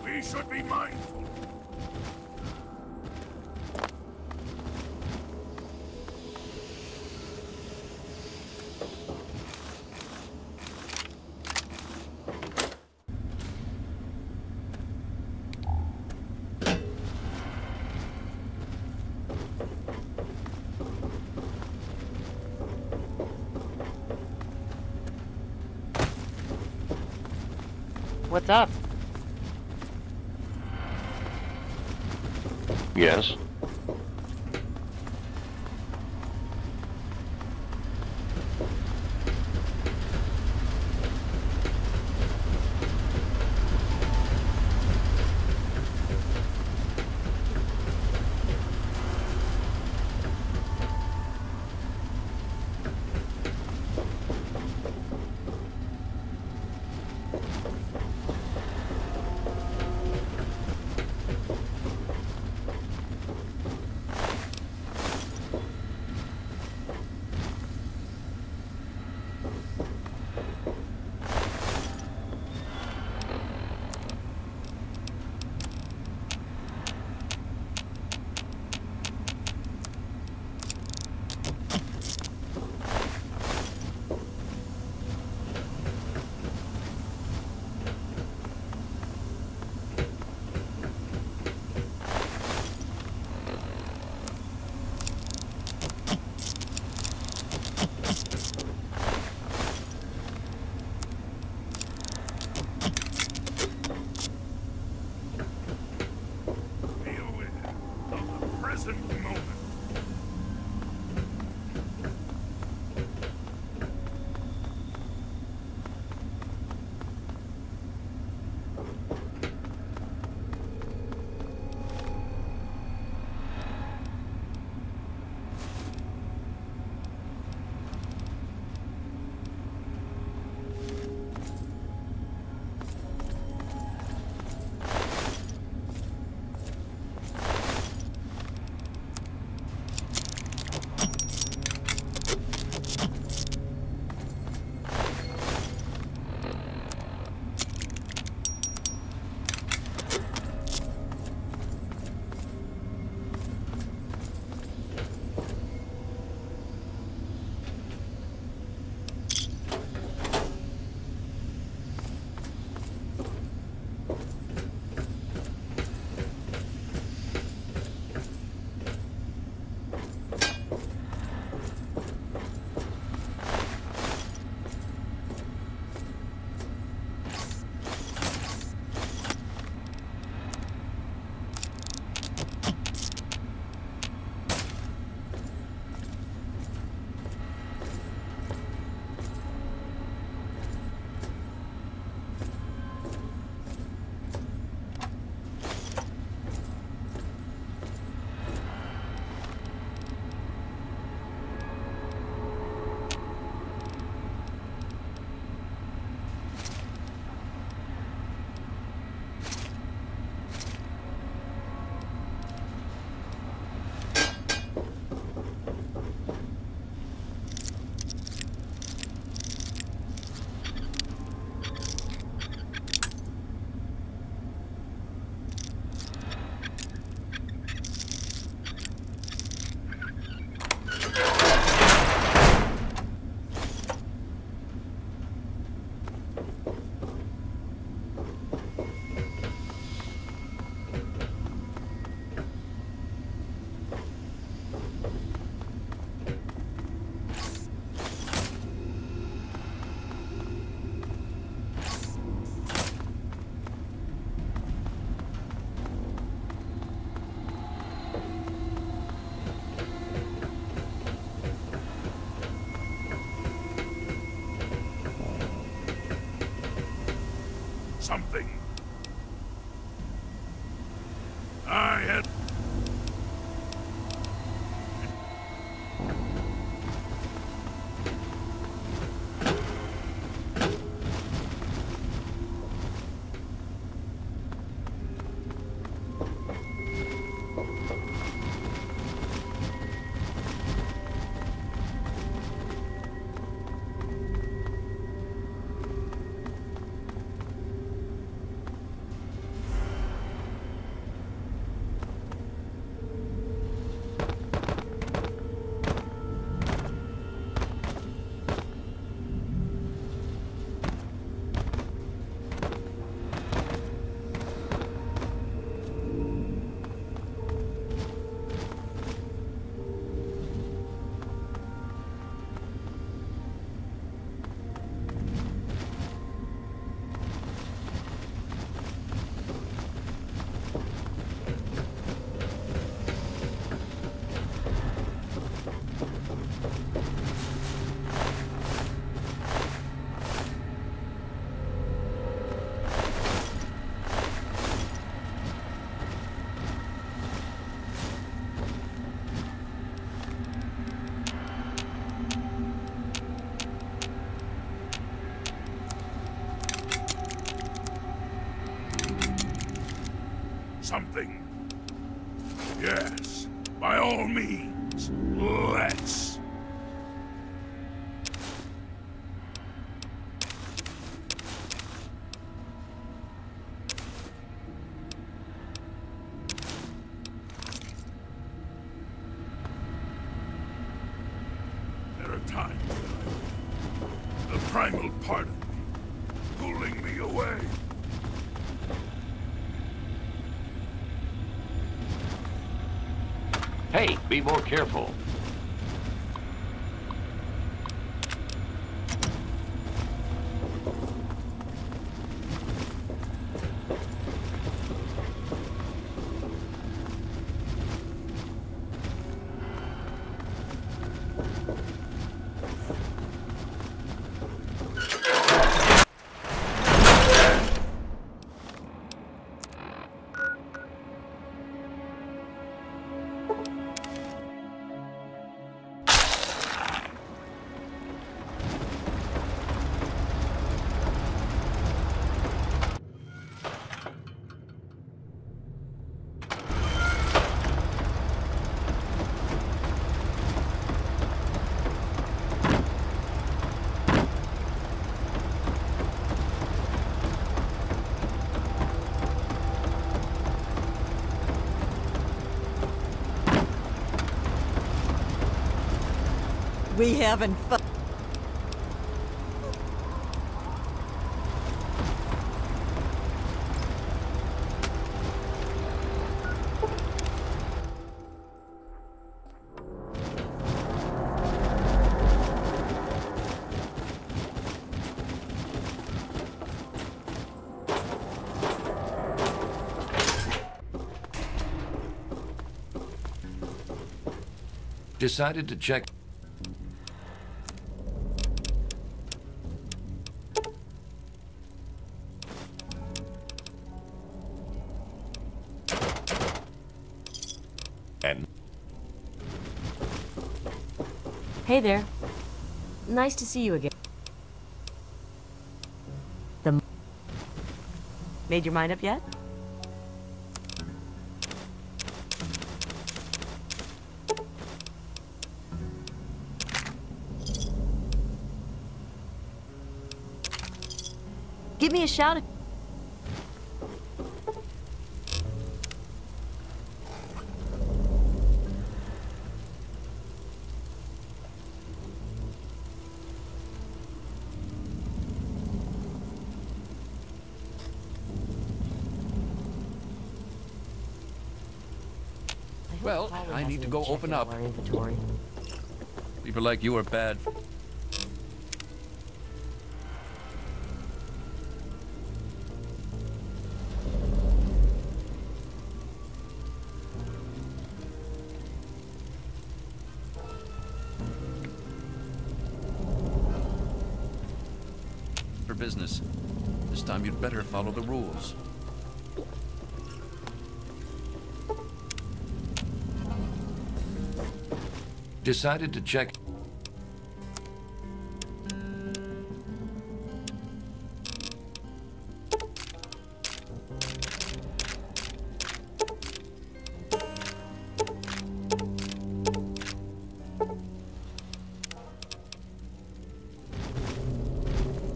We should be mindful. What's up? Yes? something. I had... something. Yes, by all means, let's. There are times when the primal part of me pulling me away. Hey, be more careful. We having fun. Decided to check. And hey there. Nice to see you again. Made your mind up yet? Give me a shout. Well, I need to go open up. People like you are bad. For business. This time you'd better follow the rules. Decided to check.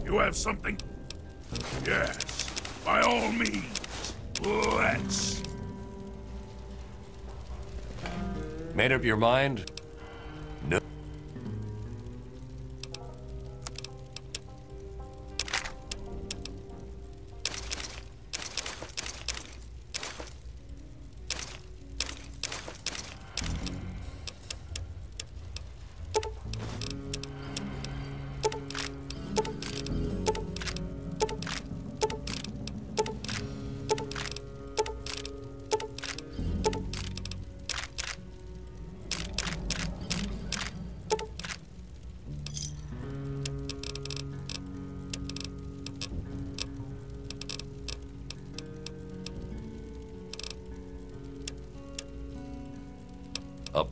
You have something? Yes, by all means. Let's. Made up your mind? No. Up.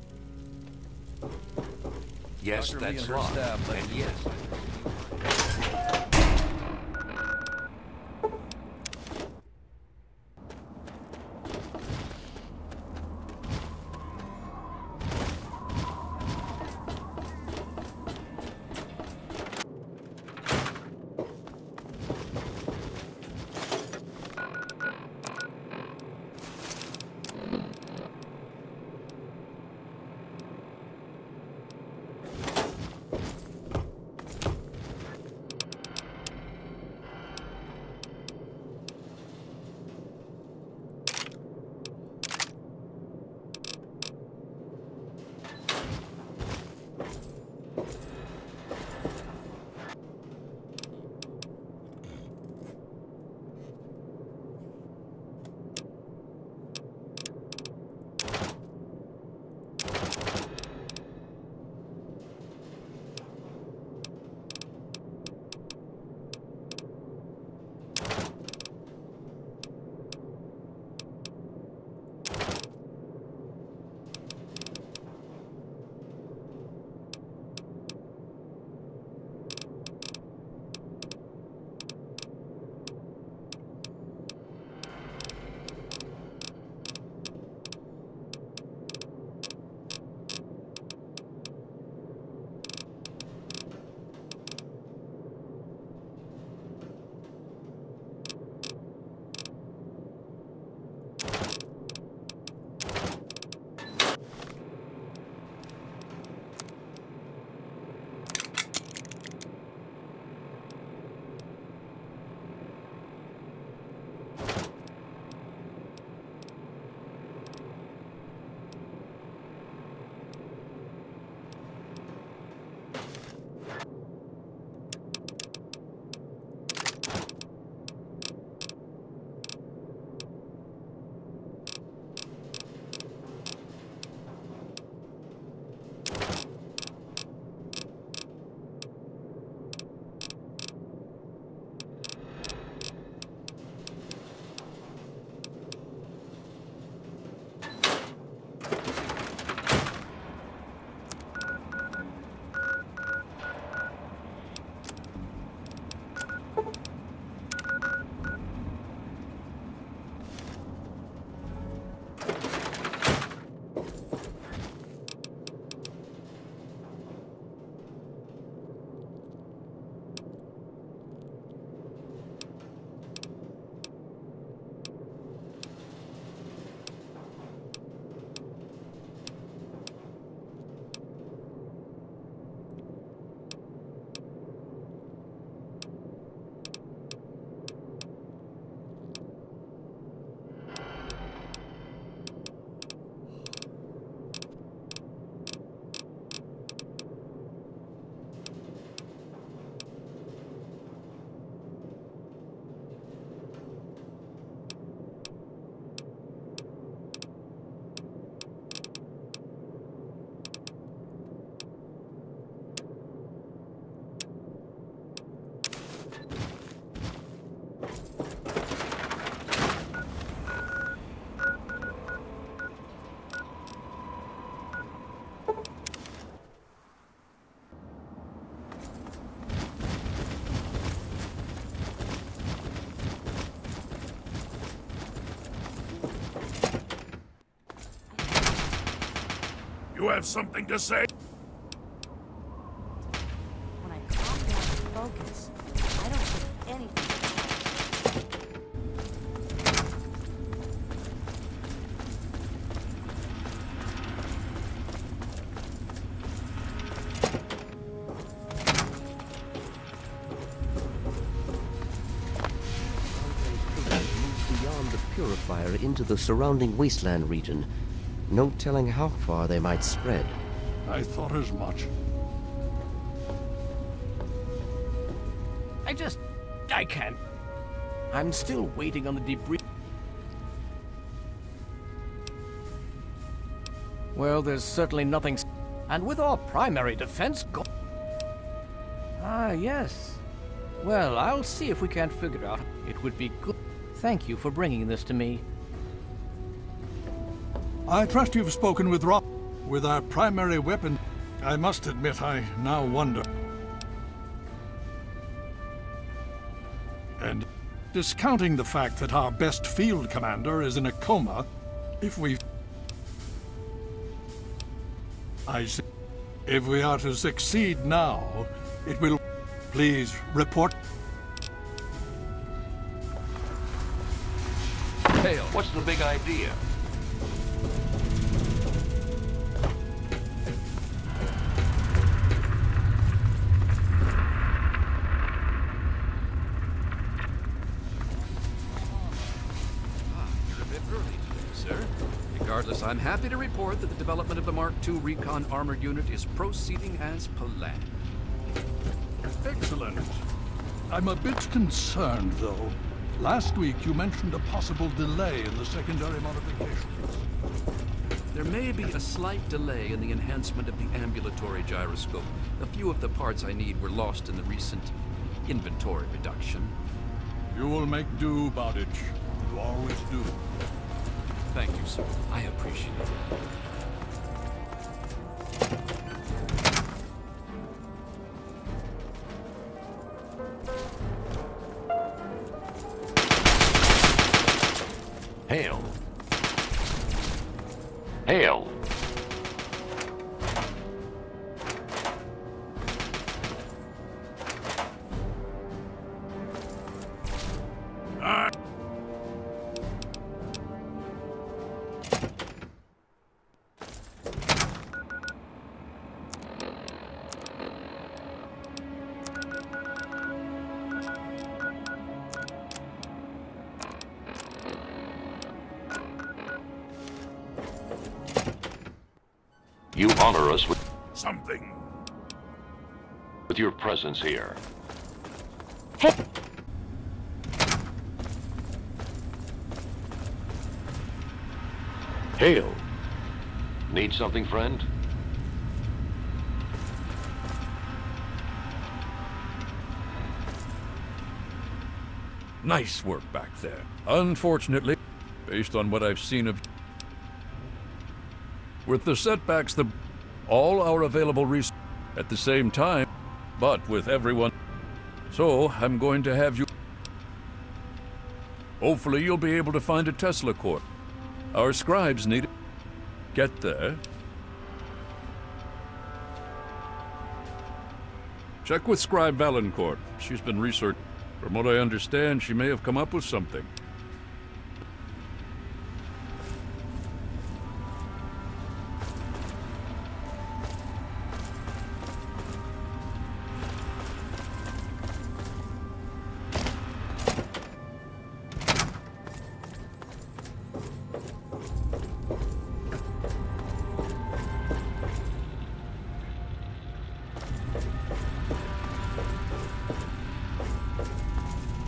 Yes, Dr. Lee that's and her locked. staff, And yes. You have something to say? When I calm down and focus, I don't think anything. Beyond the purifier into the surrounding wasteland region. No telling how far they might spread. I thought as much. I can't. I'm still waiting on the debris. Well, there's certainly nothing. And with our primary defense go. Ah, yes. Well, I'll see if we can't figure out. It would be good. Thank you for bringing this to me. I trust you've spoken with Roth. With our primary weapon, I must admit I now wonder. And discounting the fact that our best field commander is in a coma, if we are to succeed now, it will... Please, report. Hale, what's the big idea? Regardless, I'm happy to report that the development of the Mark II Recon Armored Unit is proceeding as planned. Excellent. I'm a bit concerned, though. Last week you mentioned a possible delay in the secondary modifications. There may be a slight delay in the enhancement of the ambulatory gyroscope. A few of the parts I need were lost in the recent inventory reduction. You will make do, Bardich. You always do. Thank you, sir. I appreciate it. Hale. Hale. You honor us with something. With your presence here. Hey. Hale. Need something, friend? Nice work back there. Unfortunately, based on what I've seen of... With the setbacks, all our available resources at the same time, but with everyone. So, I'm going to have you... Hopefully you'll be able to find a Tesla core. Our scribes need it. Get there. Check with Scribe Valancourt. She's been researching. From what I understand, she may have come up with something.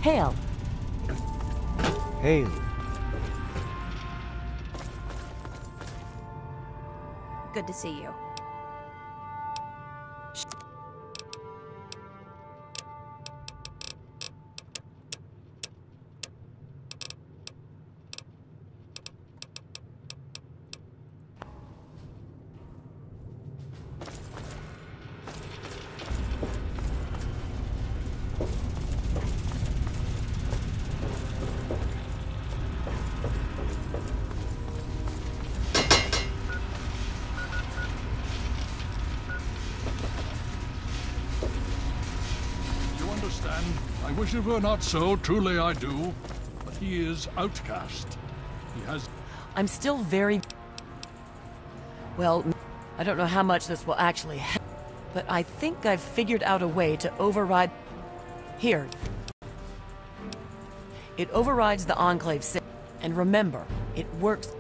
Hale. Hale. Good to see you. wish it were not so, truly I do. But he is outcast. He has... I'm still very... Well, I don't know how much this will actually help, but I think I've figured out a way to override... Here. It overrides the Enclave signal. And remember, it works...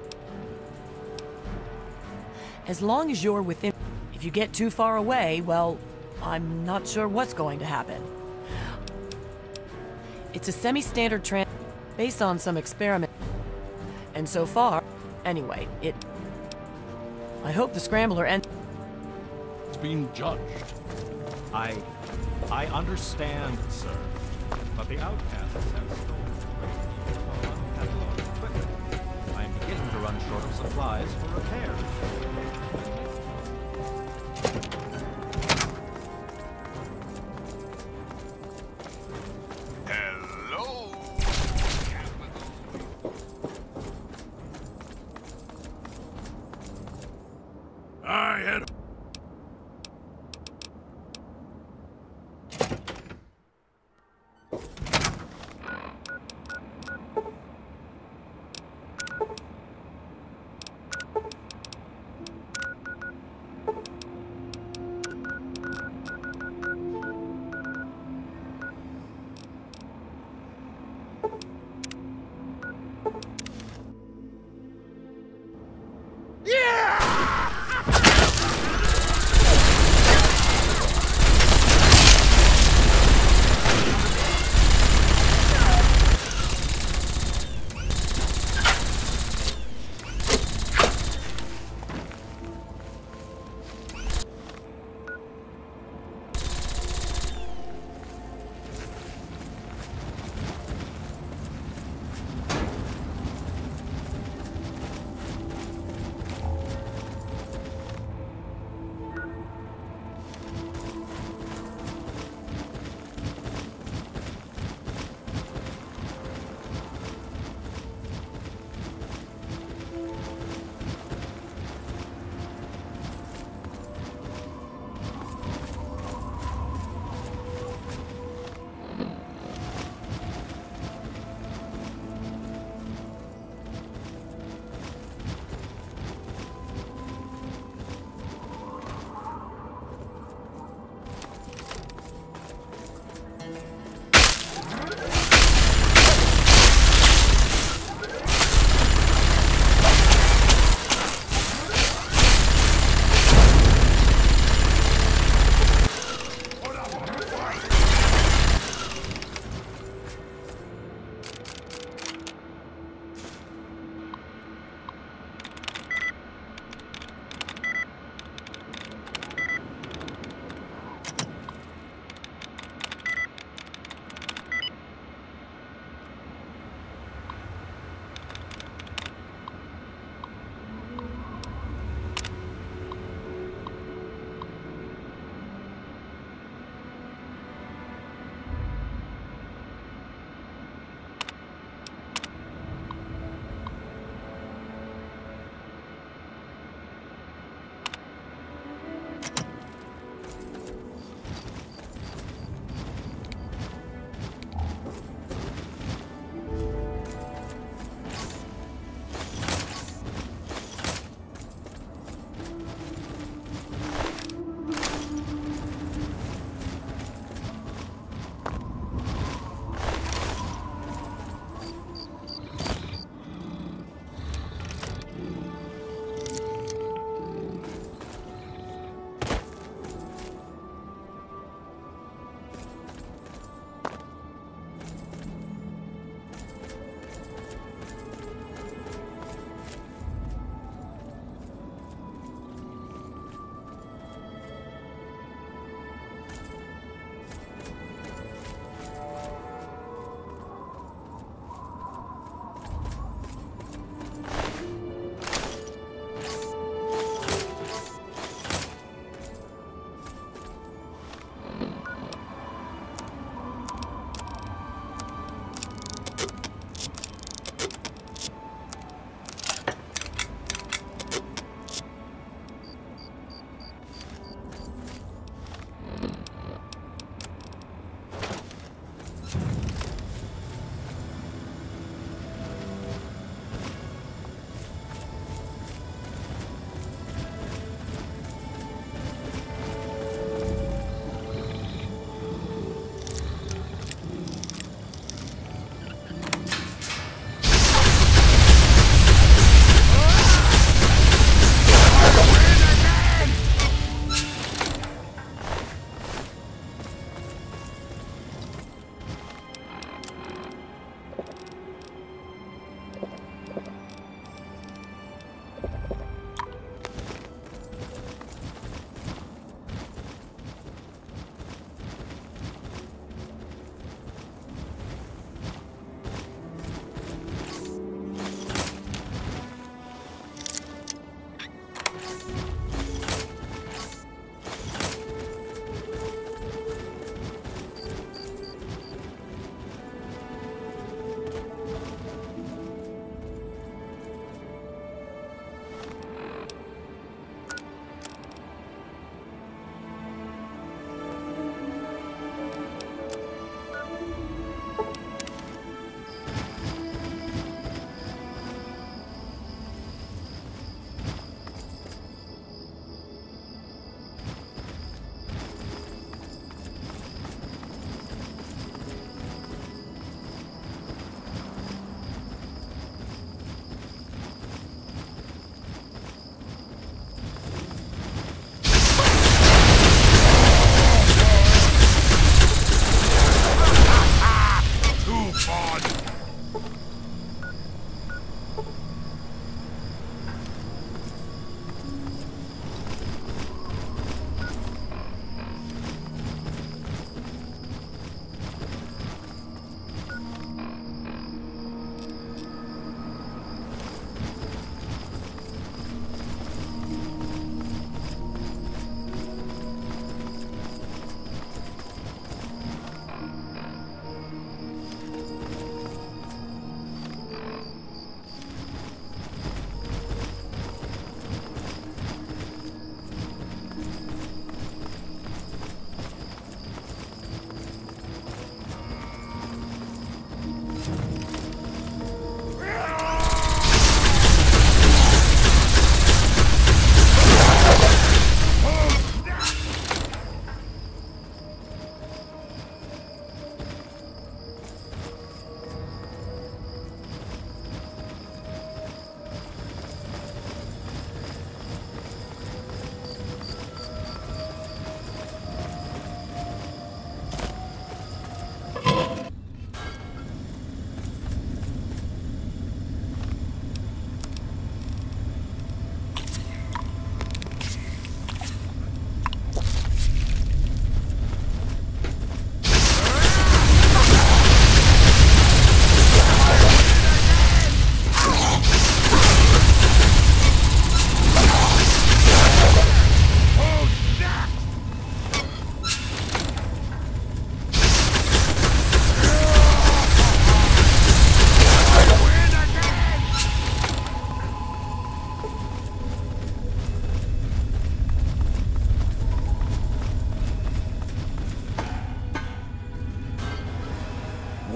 As long as you're within... If you get too far away, well, I'm not sure what's going to happen. It's a semi-standard based on some experiment. And so far, anyway, I hope the Scrambler It's been judged. I understand, sir. But the outcasts have stolen uncatalogued equipment. I am beginning to run short of supplies for repairs. I had...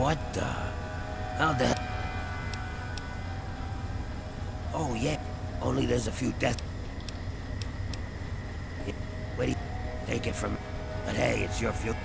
What the? How the? Oh yeah. Only there's a few deaths. Where do you take it from? But hey, it's your future.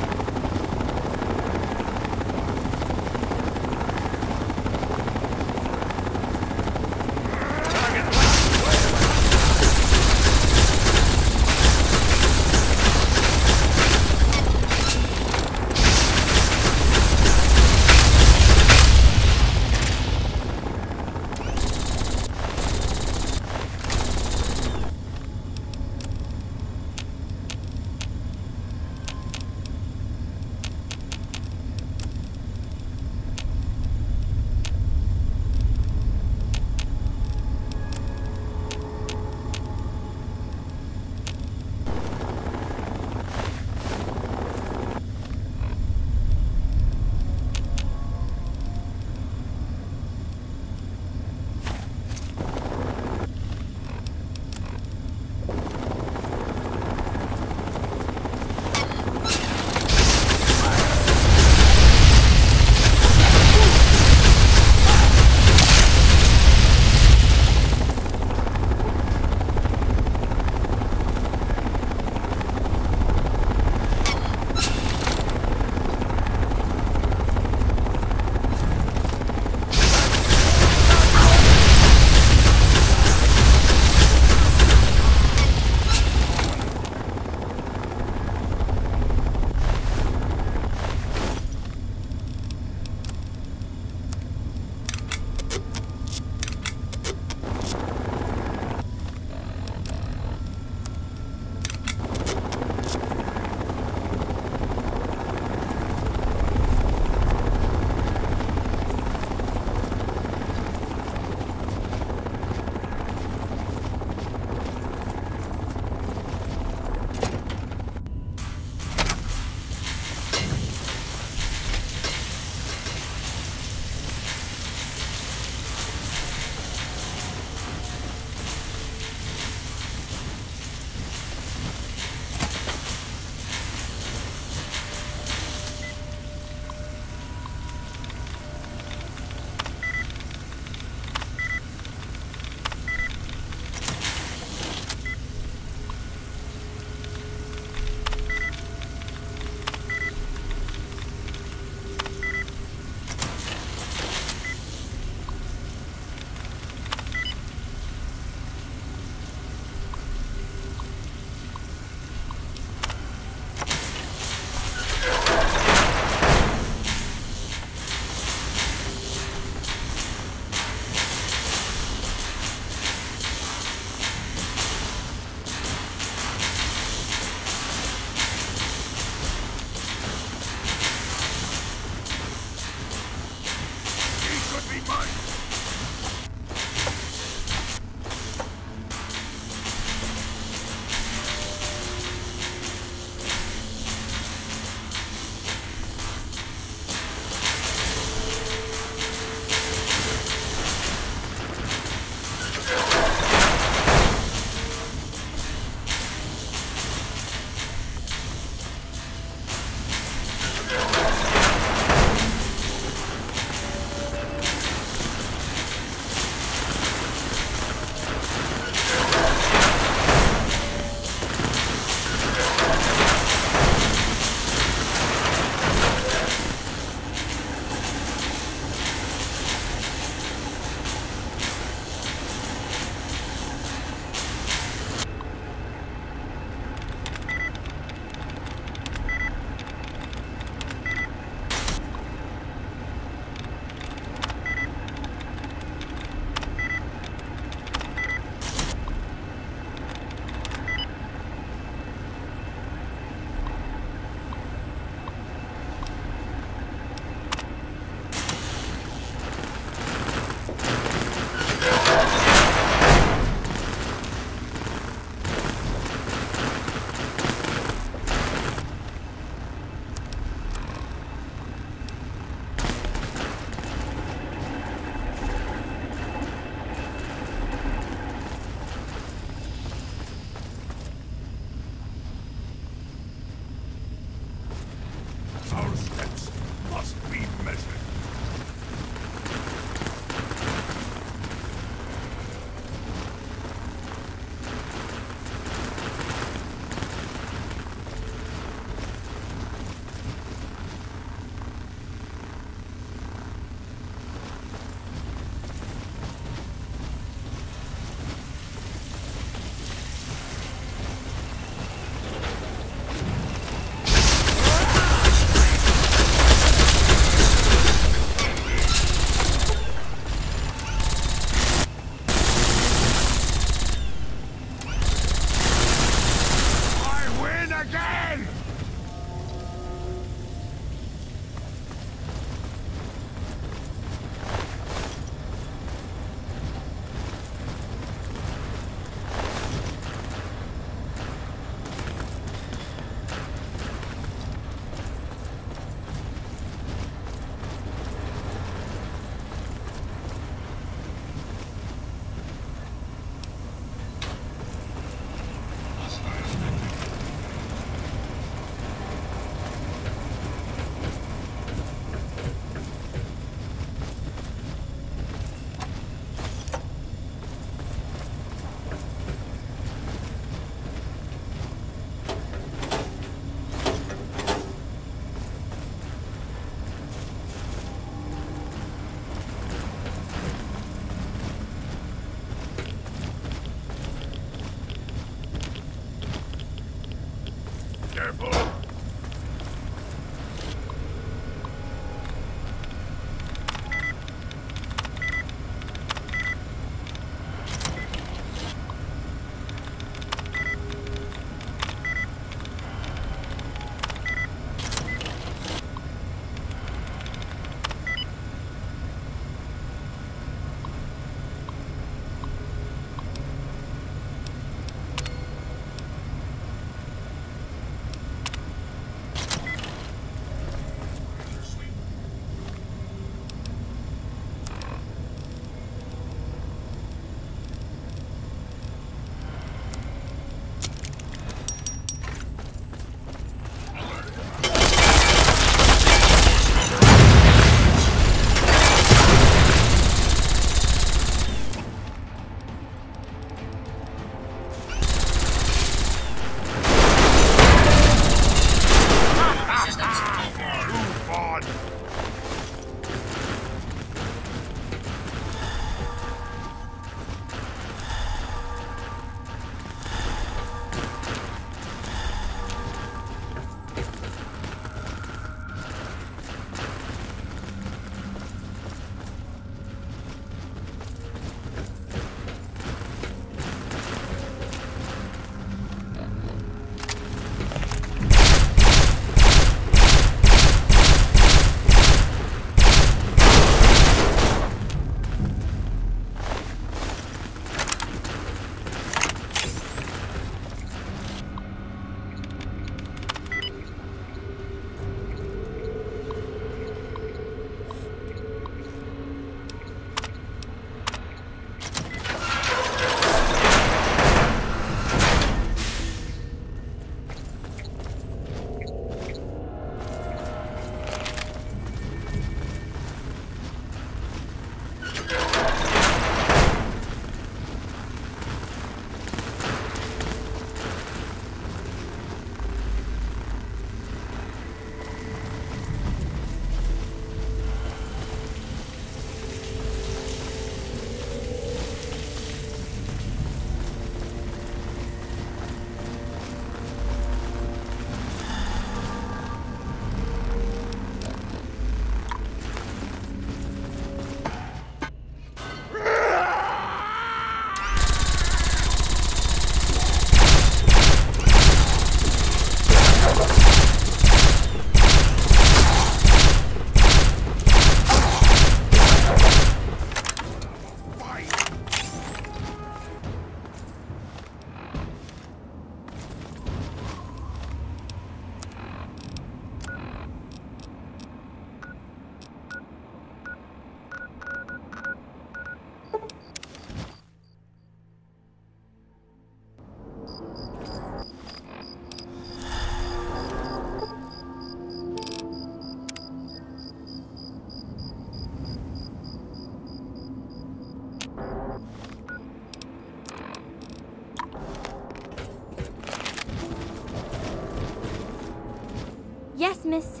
Yes, miss.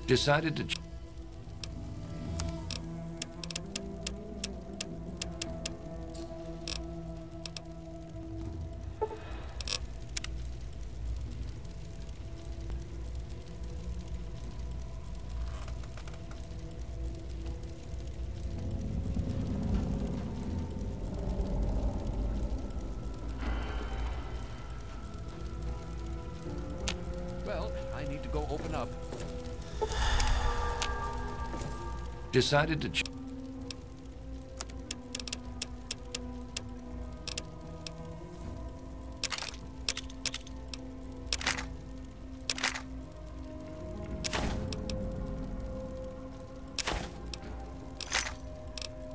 Decided to... Well, I need to go open up. Decided to...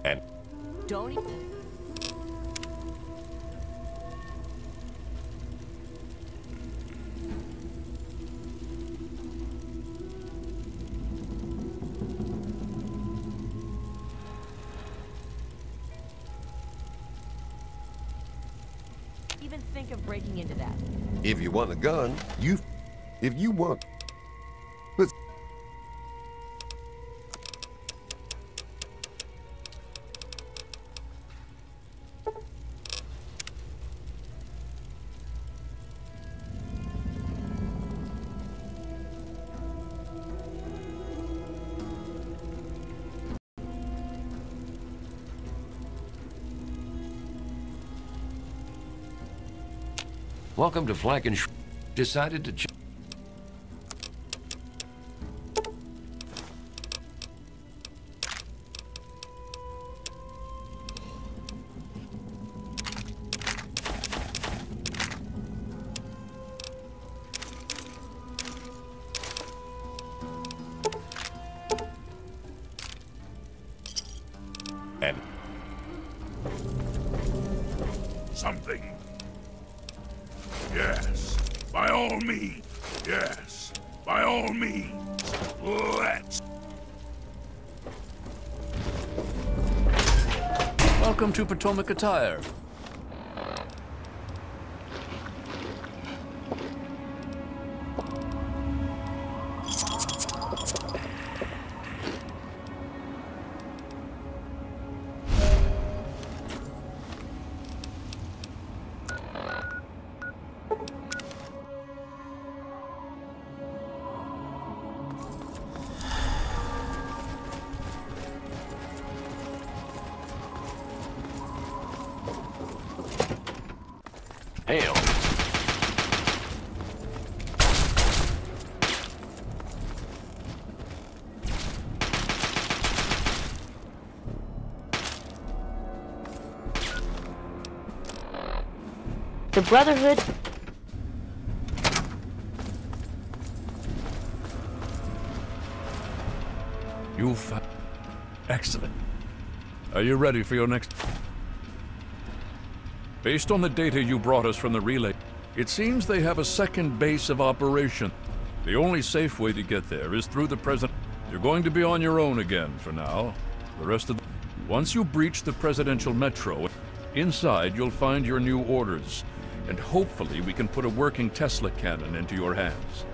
And Don't even... even think of breaking into that. if you want a gun, if you want... Let's... Welcome to Flankensh... Decided to... And... Something. Yes, by all means. Yes, by all means. Let's. Welcome to Potomac Attire. Hail. The Brotherhood... Excellent. Are you ready for your next... Based on the data you brought us from the relay, it seems they have a second base of operation. The only safe way to get there is through the president. You're going to be on your own again for now. The rest of... Once you breach the presidential metro, inside you'll find your new orders, and hopefully we can put a working Tesla cannon into your hands.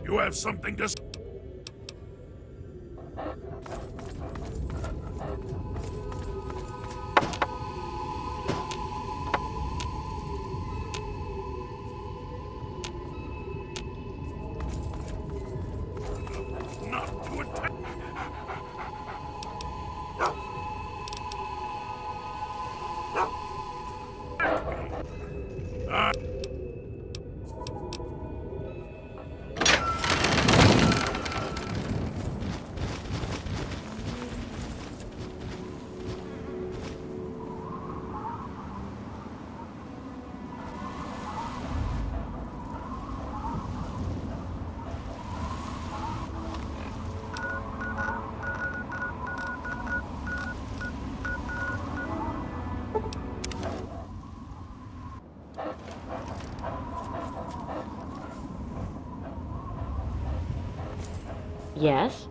You have something to... Yes?